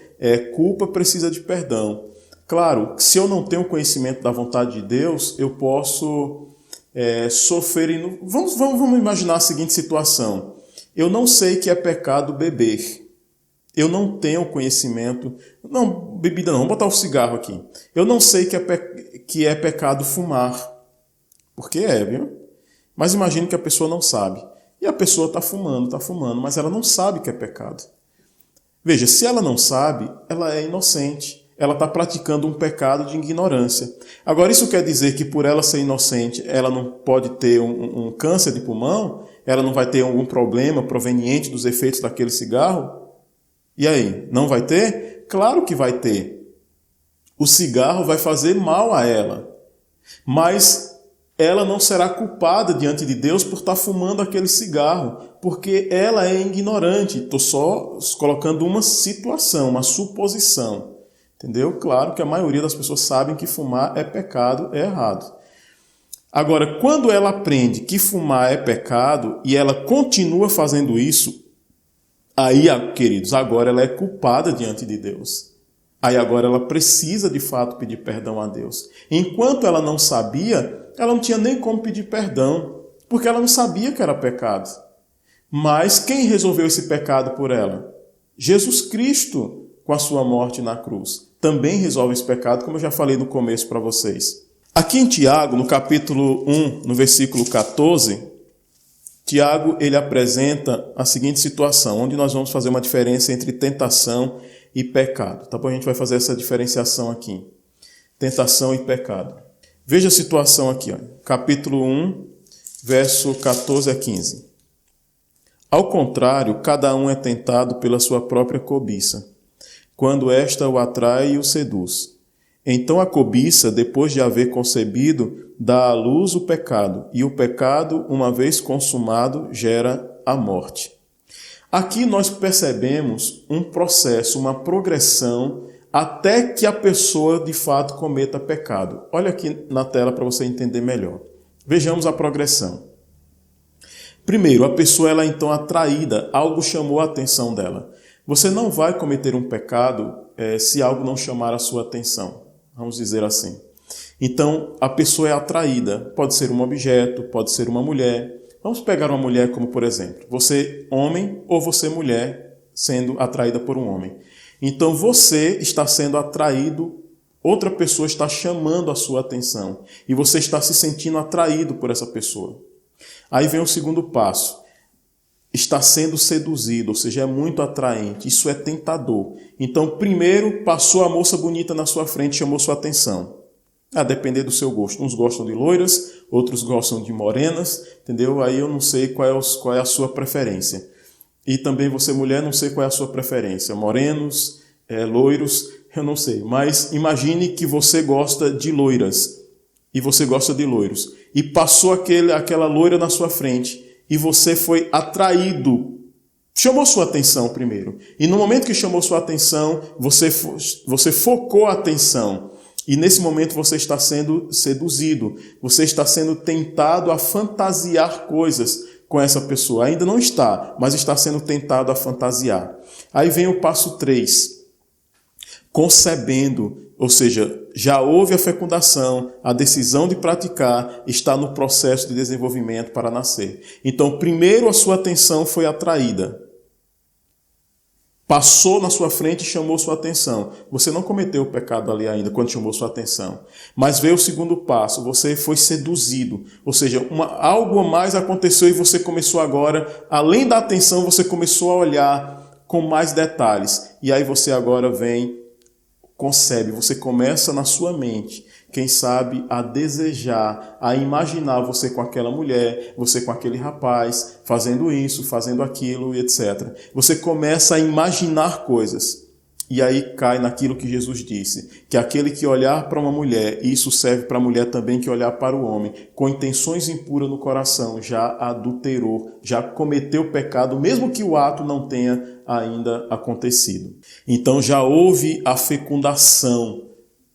culpa precisa de perdão. Claro, se eu não tenho conhecimento da vontade de Deus, eu posso sofrer... Vamos imaginar a seguinte situação. Eu não sei que é pecado beber. Eu não tenho conhecimento... Não, bebida não, vamos botar o cigarro aqui. Eu não sei que é pecado fumar. Porque viu? Mas imagine que a pessoa não sabe. E a pessoa está fumando, mas ela não sabe que é pecado. Veja, se ela não sabe, ela é inocente. Ela está praticando um pecado de ignorância. Agora, isso quer dizer que por ela ser inocente, ela não pode ter um câncer de pulmão? Ela não vai ter algum problema proveniente dos efeitos daquele cigarro? E aí, não vai ter? Claro que vai ter. O cigarro vai fazer mal a ela, mas ela não será culpada diante de Deus por estar fumando aquele cigarro, porque ela é ignorante. Estou só colocando uma situação, uma suposição. Entendeu? Claro que a maioria das pessoas sabem que fumar é pecado, é errado. Agora, quando ela aprende que fumar é pecado e ela continua fazendo isso, aí, queridos, agora ela é culpada diante de Deus. Aí agora ela precisa de fato pedir perdão a Deus. Enquanto ela não sabia, ela não tinha nem como pedir perdão, porque ela não sabia que era pecado. Mas quem resolveu esse pecado por ela? Jesus Cristo, com a sua morte na cruz. Também resolve esse pecado, como eu já falei no começo para vocês. Aqui em Tiago, no capítulo 1, no versículo 14, Tiago ele apresenta a seguinte situação, onde nós vamos fazer uma diferença entre tentação e pecado. Tá bom? A gente vai fazer essa diferenciação aqui. Tentação e pecado. Veja a situação aqui, ó. Capítulo 1, verso 14 a 15. Ao contrário, cada um é tentado pela sua própria cobiça, quando esta o atrai e o seduz. Então a cobiça, depois de haver concebido, dá à luz o pecado, e o pecado, uma vez consumado, gera a morte. Aqui nós percebemos um processo, uma progressão, até que a pessoa de fato cometa pecado. Olha aqui na tela para você entender melhor. Vejamos a progressão. Primeiro, a pessoa ela é então atraída, algo chamou a atenção dela. Você não vai cometer um pecado se algo não chamar a sua atenção, vamos dizer assim. Então, a pessoa é atraída, pode ser um objeto, pode ser uma mulher. Vamos pegar uma mulher como, por exemplo, você homem ou você mulher sendo atraída por um homem. Então, você está sendo atraído, outra pessoa está chamando a sua atenção e você está se sentindo atraído por essa pessoa. Aí vem o segundo passo. Está sendo seduzido, ou seja, é muito atraente. Isso é tentador. Então, primeiro, passou a moça bonita na sua frente, chamou sua atenção. A depender do seu gosto. Uns gostam de loiras, outros gostam de morenas, entendeu? Aí eu não sei qual é a sua preferência. E também você, mulher, não sei qual é a sua preferência. Morenos, loiros, eu não sei. Mas imagine que você gosta de loiras e você gosta de loiros. E passou aquela loira na sua frente e você foi atraído. Chamou sua atenção primeiro. E no momento que chamou sua atenção, você focou a atenção. E nesse momento você está sendo seduzido. Você está sendo tentado a fantasiar coisas com essa pessoa. Ainda não está, mas está sendo tentado a fantasiar. Aí vem o passo 3. Concebendo, ou seja, já houve a fecundação, a decisão de praticar está no processo de desenvolvimento para nascer. Então, primeiro a sua atenção foi atraída. Passou na sua frente e chamou sua atenção. Você não cometeu o pecado ali ainda quando chamou sua atenção. Mas veio o segundo passo, você foi seduzido. Ou seja, algo a mais aconteceu e você começou agora, além da atenção, você começou a olhar com mais detalhes. E aí você agora concebe, você começa na sua mente, quem sabe, a desejar, a imaginar você com aquela mulher, você com aquele rapaz, fazendo isso, fazendo aquilo, etc. Você começa a imaginar coisas. E aí cai naquilo que Jesus disse, que aquele que olhar para uma mulher, e isso serve para a mulher também que olhar para o homem, com intenções impuras no coração, já adulterou, já cometeu pecado, mesmo que o ato não tenha ainda acontecido. Então já houve a fecundação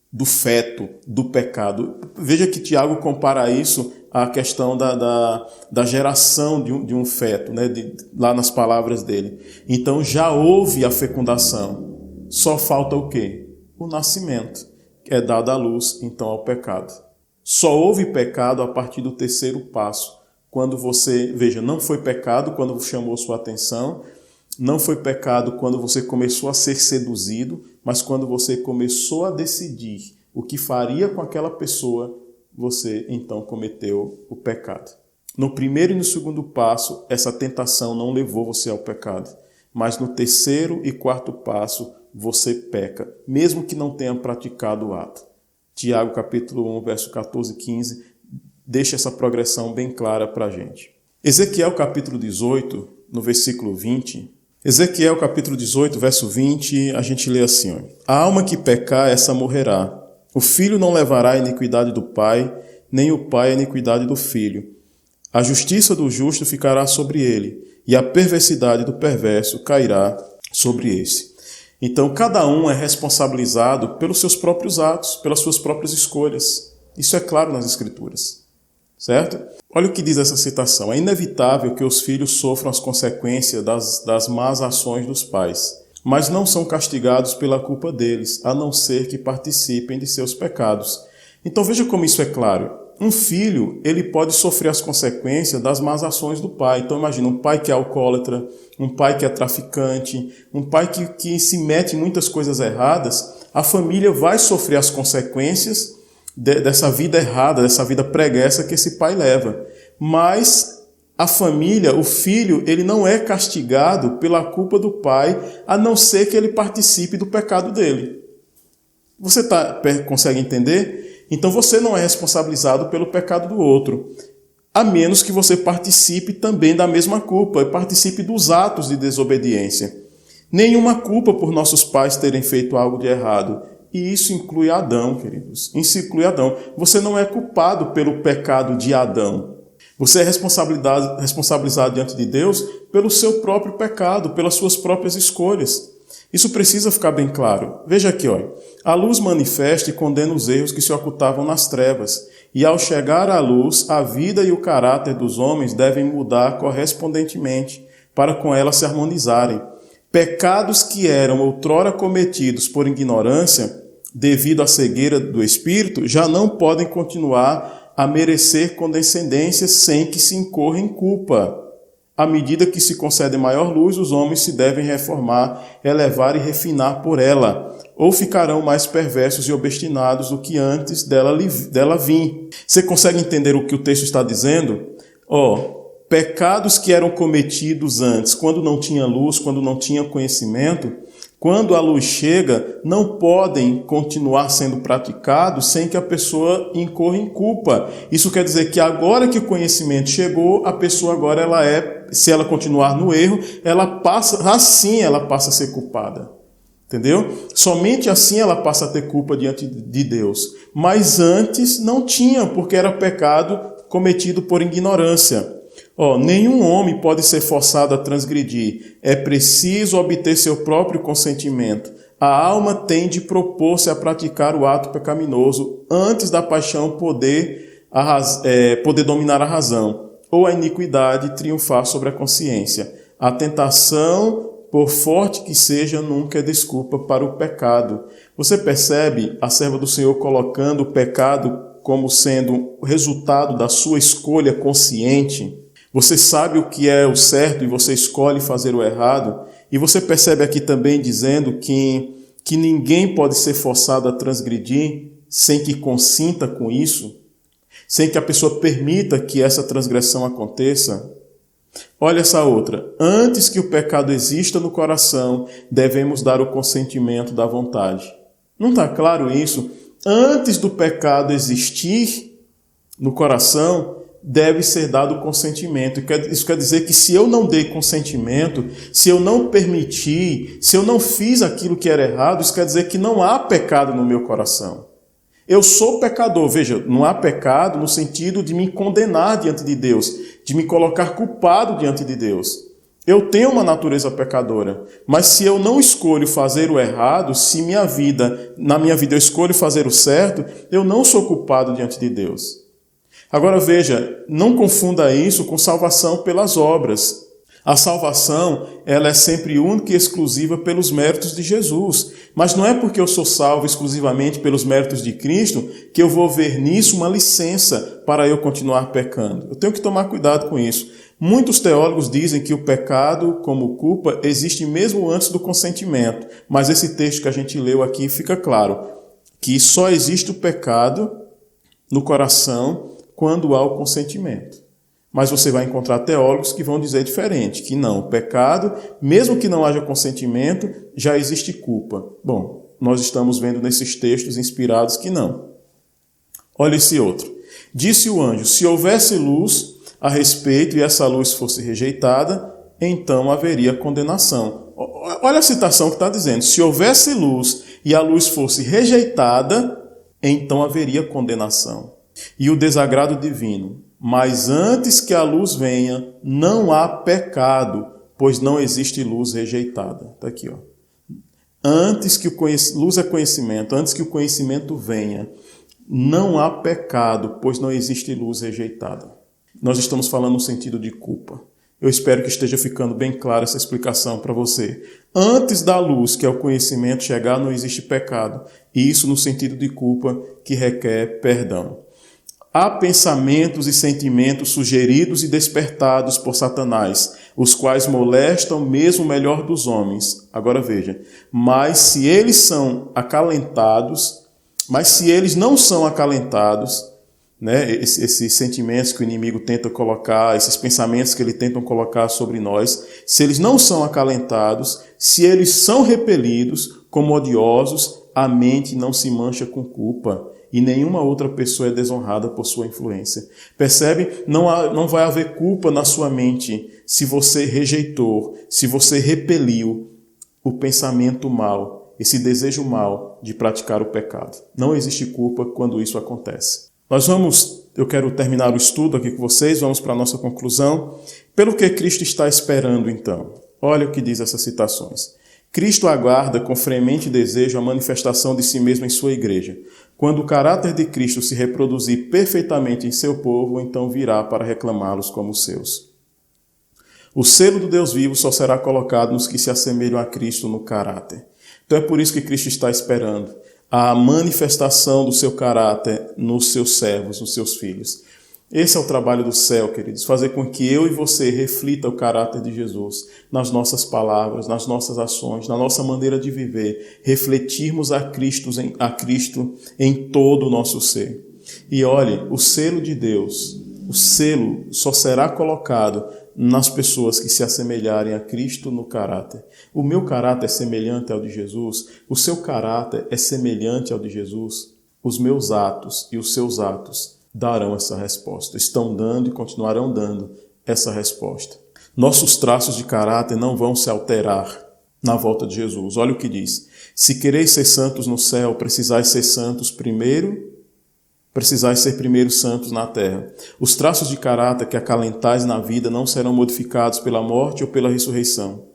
do feto, do pecado. Veja que Tiago compara isso à questão da geração de um feto, né? Lá nas palavras dele. Então já houve a fecundação. Só falta o quê? O nascimento, que é dado à luz, então, ao pecado. Só houve pecado a partir do terceiro passo. Quando você, veja, não foi pecado quando chamou sua atenção, não foi pecado quando você começou a ser seduzido, mas quando você começou a decidir o que faria com aquela pessoa, você então cometeu o pecado. No primeiro e no segundo passo, essa tentação não levou você ao pecado, mas no terceiro e quarto passo, você peca, mesmo que não tenha praticado o ato. Tiago capítulo 1, verso 14 e 15, deixa essa progressão bem clara para a gente. Ezequiel capítulo 18, no versículo 20, Ezequiel capítulo 18, verso 20, a gente lê assim: a alma que pecar, essa morrerá. O filho não levará a iniquidade do pai, nem o pai a iniquidade do filho. A justiça do justo ficará sobre ele, e a perversidade do perverso cairá sobre esse. Então, cada um é responsabilizado pelos seus próprios atos, pelas suas próprias escolhas. Isso é claro nas Escrituras. Certo? Olha o que diz essa citação. É inevitável que os filhos sofram as consequências das más ações dos pais, mas não são castigados pela culpa deles, a não ser que participem de seus pecados. Então veja como isso é claro. Um filho, ele pode sofrer as consequências das más ações do pai. Então imagina um pai que é alcoólatra, um pai que é traficante, um pai que se mete em muitas coisas erradas. A família vai sofrer as consequências dessa vida errada, dessa vida preguiça que esse pai leva. Mas a família, o filho, ele não é castigado pela culpa do pai, a não ser que ele participe do pecado dele. Você consegue entender? Então você não é responsabilizado pelo pecado do outro, a menos que você participe também da mesma culpa, participe dos atos de desobediência. Nenhuma culpa por nossos pais terem feito algo de errado. E isso inclui Adão, queridos. Isso inclui Adão. Você não é culpado pelo pecado de Adão. Você é responsabilizado diante de Deus pelo seu próprio pecado, pelas suas próprias escolhas. Isso precisa ficar bem claro. Veja aqui, olha. A luz manifesta e condena os erros que se ocultavam nas trevas. E ao chegar à luz, a vida e o caráter dos homens devem mudar correspondentemente, para com ela se harmonizarem. Pecados que eram outrora cometidos por ignorância, devido à cegueira do espírito, já não podem continuar a merecer condescendência sem que se incorra em culpa. À medida que se concede maior luz, os homens se devem reformar, elevar e refinar por ela, ou ficarão mais perversos e obstinados do que antes dela vim. Você consegue entender o que o texto está dizendo? Pecados que eram cometidos antes, quando não tinha luz, quando não tinha conhecimento, quando a luz chega, não podem continuar sendo praticados sem que a pessoa incorra em culpa. Isso quer dizer que agora que o conhecimento chegou, a pessoa agora se ela continuar no erro, ela passa a ser culpada. Entendeu? Somente assim ela passa a ter culpa diante de Deus. Mas antes não tinha, porque era pecado cometido por ignorância. Nenhum homem pode ser forçado a transgredir. É preciso obter seu próprio consentimento. A alma tem de propor-se a praticar o ato pecaminoso antes da paixão poder dominar a razão, ou a iniquidade triunfar sobre a consciência. A tentação, por forte que seja, nunca é desculpa para o pecado. Você percebe a serva do Senhor colocando o pecado como sendo o resultado da sua escolha consciente? Você sabe o que é o certo e você escolhe fazer o errado. E você percebe aqui também dizendo que ninguém pode ser forçado a transgredir sem que consinta com isso, sem que a pessoa permita que essa transgressão aconteça. Olha essa outra. Antes que o pecado exista no coração, devemos dar o consentimento da vontade. Não está claro isso? Antes do pecado existir no coração, deve ser dado o consentimento. Isso quer dizer que se eu não dei consentimento, se eu não permiti, se eu não fiz aquilo que era errado, isso quer dizer que não há pecado no meu coração. Eu sou pecador. Veja, não há pecado no sentido de me condenar diante de Deus, de me colocar culpado diante de Deus. Eu tenho uma natureza pecadora, mas se eu não escolho fazer o errado, se na minha vida eu escolho fazer o certo, eu não sou culpado diante de Deus. Agora veja, não confunda isso com salvação pelas obras. A salvação, ela é sempre única e exclusiva pelos méritos de Jesus. Mas não é porque eu sou salvo exclusivamente pelos méritos de Cristo que eu vou ver nisso uma licença para eu continuar pecando. Eu tenho que tomar cuidado com isso. Muitos teólogos dizem que o pecado, como culpa, existe mesmo antes do consentimento. Mas esse texto que a gente leu aqui fica claro que só existe o pecado no coração quando há o consentimento. Mas você vai encontrar teólogos que vão dizer diferente, que não, o pecado, mesmo que não haja consentimento, já existe culpa. Bom, nós estamos vendo nesses textos inspirados que não. Olha esse outro. Disse o anjo, se houvesse luz a respeito e essa luz fosse rejeitada, então haveria condenação. Olha a citação que está dizendo: se houvesse luz e a luz fosse rejeitada, então haveria condenação e o desagrado divino. Mas antes que a luz venha, não há pecado, pois não existe luz rejeitada. Está aqui, ó. Antes que luz é conhecimento, antes que o conhecimento venha, não há pecado, pois não existe luz rejeitada. Nós estamos falando no sentido de culpa. Eu espero que esteja ficando bem clara essa explicação para você. Antes da luz, que é o conhecimento, chegar, não existe pecado. E isso no sentido de culpa, que requer perdão. Há pensamentos e sentimentos sugeridos e despertados por Satanás, os quais molestam mesmo o melhor dos homens. Agora veja, mas se eles não são acalentados, né, esses sentimentos que o inimigo tenta colocar, esses pensamentos que ele tenta colocar sobre nós, se eles não são acalentados, se eles são repelidos como odiosos, a mente não se mancha com culpa. E nenhuma outra pessoa é desonrada por sua influência. Percebe? Não vai haver culpa na sua mente se você rejeitou, se você repeliu o pensamento mal, esse desejo mal de praticar o pecado. Não existe culpa quando isso acontece. Eu quero terminar o estudo aqui com vocês, vamos para a nossa conclusão. Pelo que Cristo está esperando então? Olha o que diz essas citações. Cristo aguarda com fremente desejo a manifestação de si mesmo em sua igreja. Quando o caráter de Cristo se reproduzir perfeitamente em seu povo, então virá para reclamá-los como seus. O selo do Deus vivo só será colocado nos que se assemelham a Cristo no caráter. Então é por isso que Cristo está esperando a manifestação do seu caráter nos seus servos, nos seus filhos. Esse é o trabalho do céu, queridos, fazer com que eu e você reflita o caráter de Jesus nas nossas palavras, nas nossas ações, na nossa maneira de viver, refletirmos a Cristo em todo o nosso ser. E olhe, o selo de Deus, o selo só será colocado nas pessoas que se assemelharem a Cristo no caráter. O meu caráter é semelhante ao de Jesus, o seu caráter é semelhante ao de Jesus. Os meus atos e os seus atos darão essa resposta. Estão dando e continuarão dando essa resposta. Nossos traços de caráter não vão se alterar na volta de Jesus. Olha o que diz. Se quereis ser santos no céu, precisais ser primeiro santos na terra. Os traços de caráter que acalentais na vida não serão modificados pela morte ou pela ressurreição.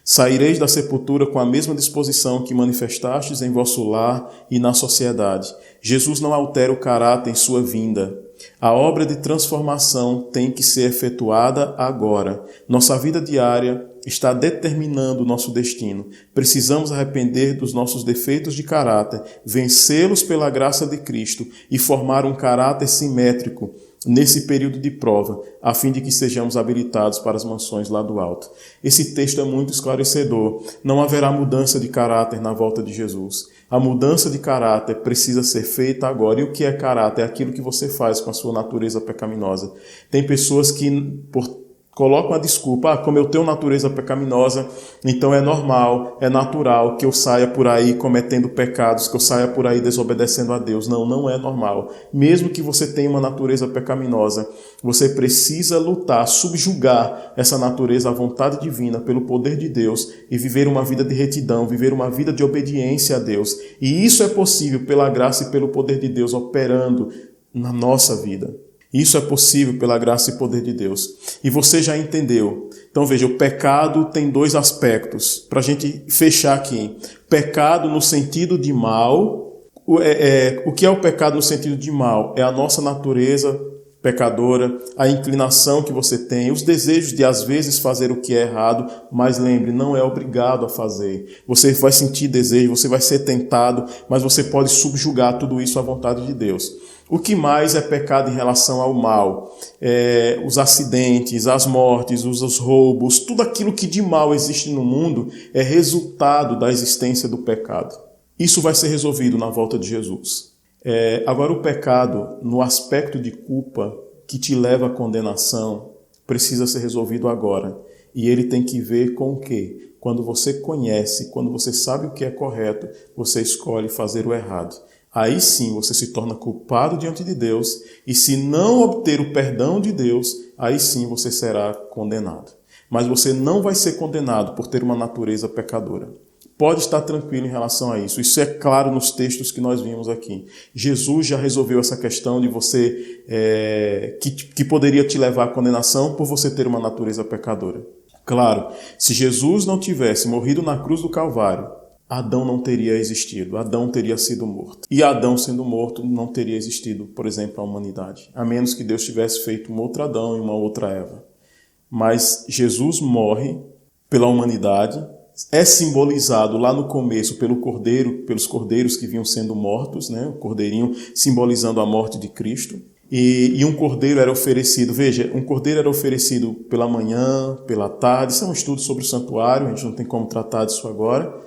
Saireis da sepultura com a mesma disposição que manifestastes em vosso lar e na sociedade. Jesus não altera o caráter em sua vinda. A obra de transformação tem que ser efetuada agora. Nossa vida diária está determinando o nosso destino. Precisamos arrepender dos nossos defeitos de caráter, vencê-los pela graça de Cristo e formar um caráter simétrico nesse período de prova, a fim de que sejamos habilitados para as mansões lá do alto. Esse texto é muito esclarecedor. Não haverá mudança de caráter na volta de Jesus. A mudança de caráter precisa ser feita agora. E o que é caráter? É aquilo que você faz com a sua natureza pecaminosa. Tem pessoas que colocam a desculpa, como eu tenho natureza pecaminosa, então é normal, é natural que eu saia por aí cometendo pecados, que eu saia por aí desobedecendo a Deus. Não, não é normal. Mesmo que você tenha uma natureza pecaminosa, você precisa lutar, subjugar essa natureza à vontade divina pelo poder de Deus e viver uma vida de retidão, viver uma vida de obediência a Deus. E isso é possível pela graça e pelo poder de Deus operando na nossa vida. Isso é possível pela graça e poder de Deus. E você já entendeu. Então veja, o pecado tem dois aspectos. Para a gente fechar aqui. Pecado no sentido de mal. O que é o pecado no sentido de mal? É a nossa natureza pecadora, a inclinação que você tem, os desejos de às vezes fazer o que é errado, mas lembre, não é obrigado a fazer. Você vai sentir desejo, você vai ser tentado, mas você pode subjugar tudo isso à vontade de Deus. O que mais é pecado em relação ao mal? Os acidentes, as mortes, os roubos, tudo aquilo que de mal existe no mundo é resultado da existência do pecado. Isso vai ser resolvido na volta de Jesus. Agora, o pecado, no aspecto de culpa que te leva à condenação, precisa ser resolvido agora. E ele tem que ver com o quê? Quando você conhece, quando você sabe o que é correto, você escolhe fazer o errado. Aí sim você se torna culpado diante de Deus, e se não obter o perdão de Deus, aí sim você será condenado. mas você não vai ser condenado por ter uma natureza pecadora. Pode estar tranquilo em relação a isso. Isso é claro nos textos que nós vimos aqui. Jesus já resolveu essa questão de você, que poderia te levar à condenação por você ter uma natureza pecadora. Claro, se Jesus não tivesse morrido na cruz do Calvário, Adão não teria existido, Adão teria sido morto. E Adão sendo morto, não teria existido, por exemplo, a humanidade. A menos que Deus tivesse feito um outro Adão e uma outra Eva. Mas Jesus morre pela humanidade, é simbolizado lá no começo pelos cordeiros que vinham sendo mortos, né? O cordeirinho simbolizando a morte de Cristo. E um cordeiro era oferecido, veja, um cordeiro era oferecido pela manhã, pela tarde. Isso é um estudo sobre o santuário, a gente não tem como tratar disso agora.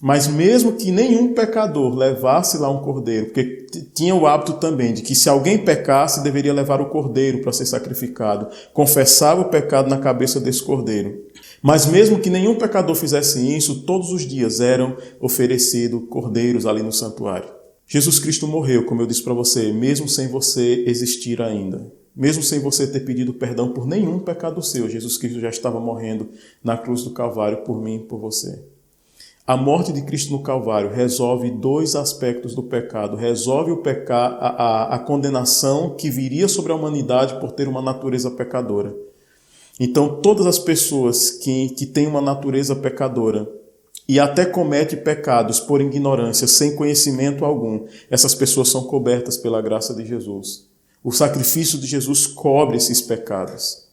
Mas mesmo que nenhum pecador levasse lá um cordeiro, porque tinha o hábito também de que se alguém pecasse, deveria levar o cordeiro para ser sacrificado. Confessava o pecado na cabeça desse cordeiro. Mas mesmo que nenhum pecador fizesse isso, todos os dias eram oferecidos cordeiros ali no santuário. Jesus Cristo morreu, como eu disse para você, mesmo sem você existir ainda. Mesmo sem você ter pedido perdão por nenhum pecado seu, Jesus Cristo já estava morrendo na cruz do Calvário por mim e por você. A morte de Cristo no Calvário resolve dois aspectos do pecado. Resolve a condenação que viria sobre a humanidade por ter uma natureza pecadora. Então, todas as pessoas que têm uma natureza pecadora e até cometem pecados por ignorância, sem conhecimento algum, essas pessoas são cobertas pela graça de Jesus. O sacrifício de Jesus cobre esses pecados.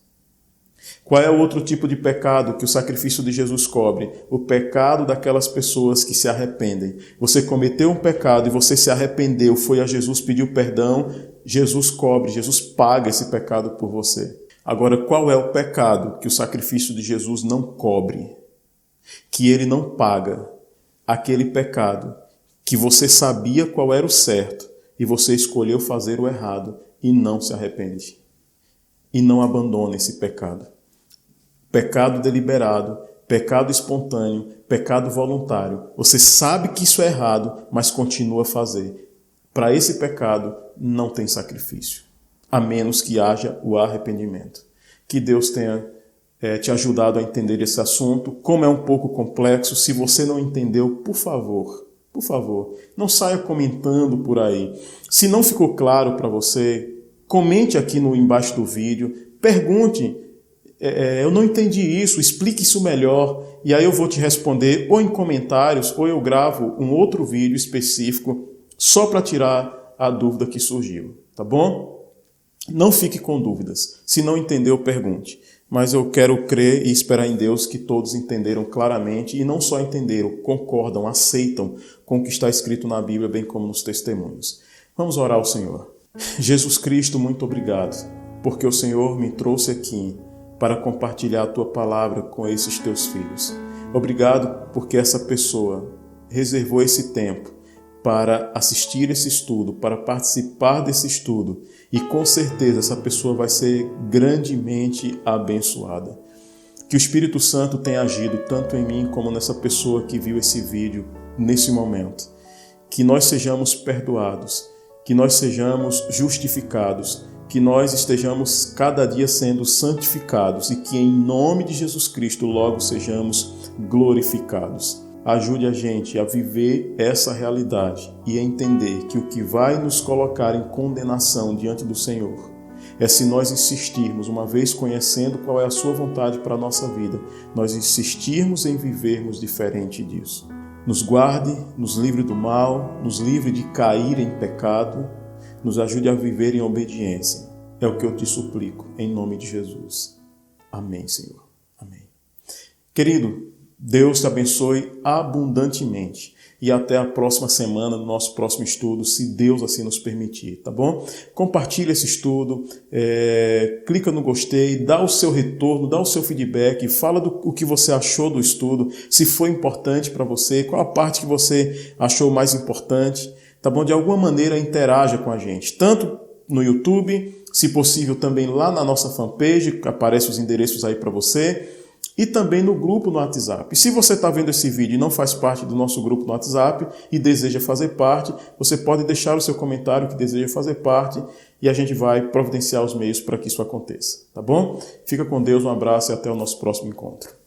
Qual é o outro tipo de pecado que o sacrifício de Jesus cobre? O pecado daquelas pessoas que se arrependem. Você cometeu um pecado e você se arrependeu, foi a Jesus, pediu perdão, Jesus cobre, Jesus paga esse pecado por você. Agora, qual é o pecado que o sacrifício de Jesus não cobre? Que ele não paga? Aquele pecado que você sabia qual era o certo e você escolheu fazer o errado e não se arrepende. E não abandona esse pecado. Pecado deliberado, pecado espontâneo, pecado voluntário. Você sabe que isso é errado, mas continua a fazer. Para esse pecado não tem sacrifício, a menos que haja o arrependimento. Que Deus tenha te ajudado a entender esse assunto. Como é um pouco complexo, se você não entendeu, por favor, não saia comentando por aí. Se não ficou claro para você, comente aqui embaixo do vídeo, pergunte. Eu não entendi isso, explique isso melhor, e aí eu vou te responder ou em comentários, ou eu gravo um outro vídeo específico só para tirar a dúvida que surgiu, tá bom? Não fique com dúvidas. Se não entendeu, pergunte. Mas eu quero crer e esperar em Deus que todos entenderam claramente, e não só entenderam, concordam, aceitam com o que está escrito na Bíblia, bem como nos testemunhos. Vamos orar ao Senhor. Jesus Cristo, muito obrigado, porque o Senhor me trouxe aqui para compartilhar a Tua palavra com esses Teus filhos. Obrigado porque essa pessoa reservou esse tempo para assistir esse estudo, para participar desse estudo, e com certeza essa pessoa vai ser grandemente abençoada. Que o Espírito Santo tenha agido tanto em mim como nessa pessoa que viu esse vídeo nesse momento. Que nós sejamos perdoados, que nós sejamos justificados, que nós estejamos cada dia sendo santificados e que em nome de Jesus Cristo logo sejamos glorificados. Ajude a gente a viver essa realidade e a entender que o que vai nos colocar em condenação diante do Senhor é se nós insistirmos, uma vez conhecendo qual é a sua vontade para a nossa vida, nós insistirmos em vivermos diferente disso. Nos guarde, nos livre do mal, nos livre de cair em pecado, nos ajude a viver em obediência. É o que eu te suplico, em nome de Jesus. Amém, Senhor. Amém. Querido, Deus te abençoe abundantemente. E até a próxima semana, no nosso próximo estudo, se Deus assim nos permitir, tá bom? Compartilha esse estudo, clica no gostei, dá o seu retorno, dá o seu feedback, fala o que você achou do estudo, se foi importante para você, qual a parte que você achou mais importante. Tá bom? De alguma maneira interaja com a gente, tanto no YouTube, se possível também lá na nossa fanpage, aparecem os endereços aí para você, e também no grupo no WhatsApp. E se você está vendo esse vídeo e não faz parte do nosso grupo no WhatsApp e deseja fazer parte, você pode deixar o seu comentário que deseja fazer parte e a gente vai providenciar os meios para que isso aconteça, tá bom? Fica com Deus, um abraço e até o nosso próximo encontro.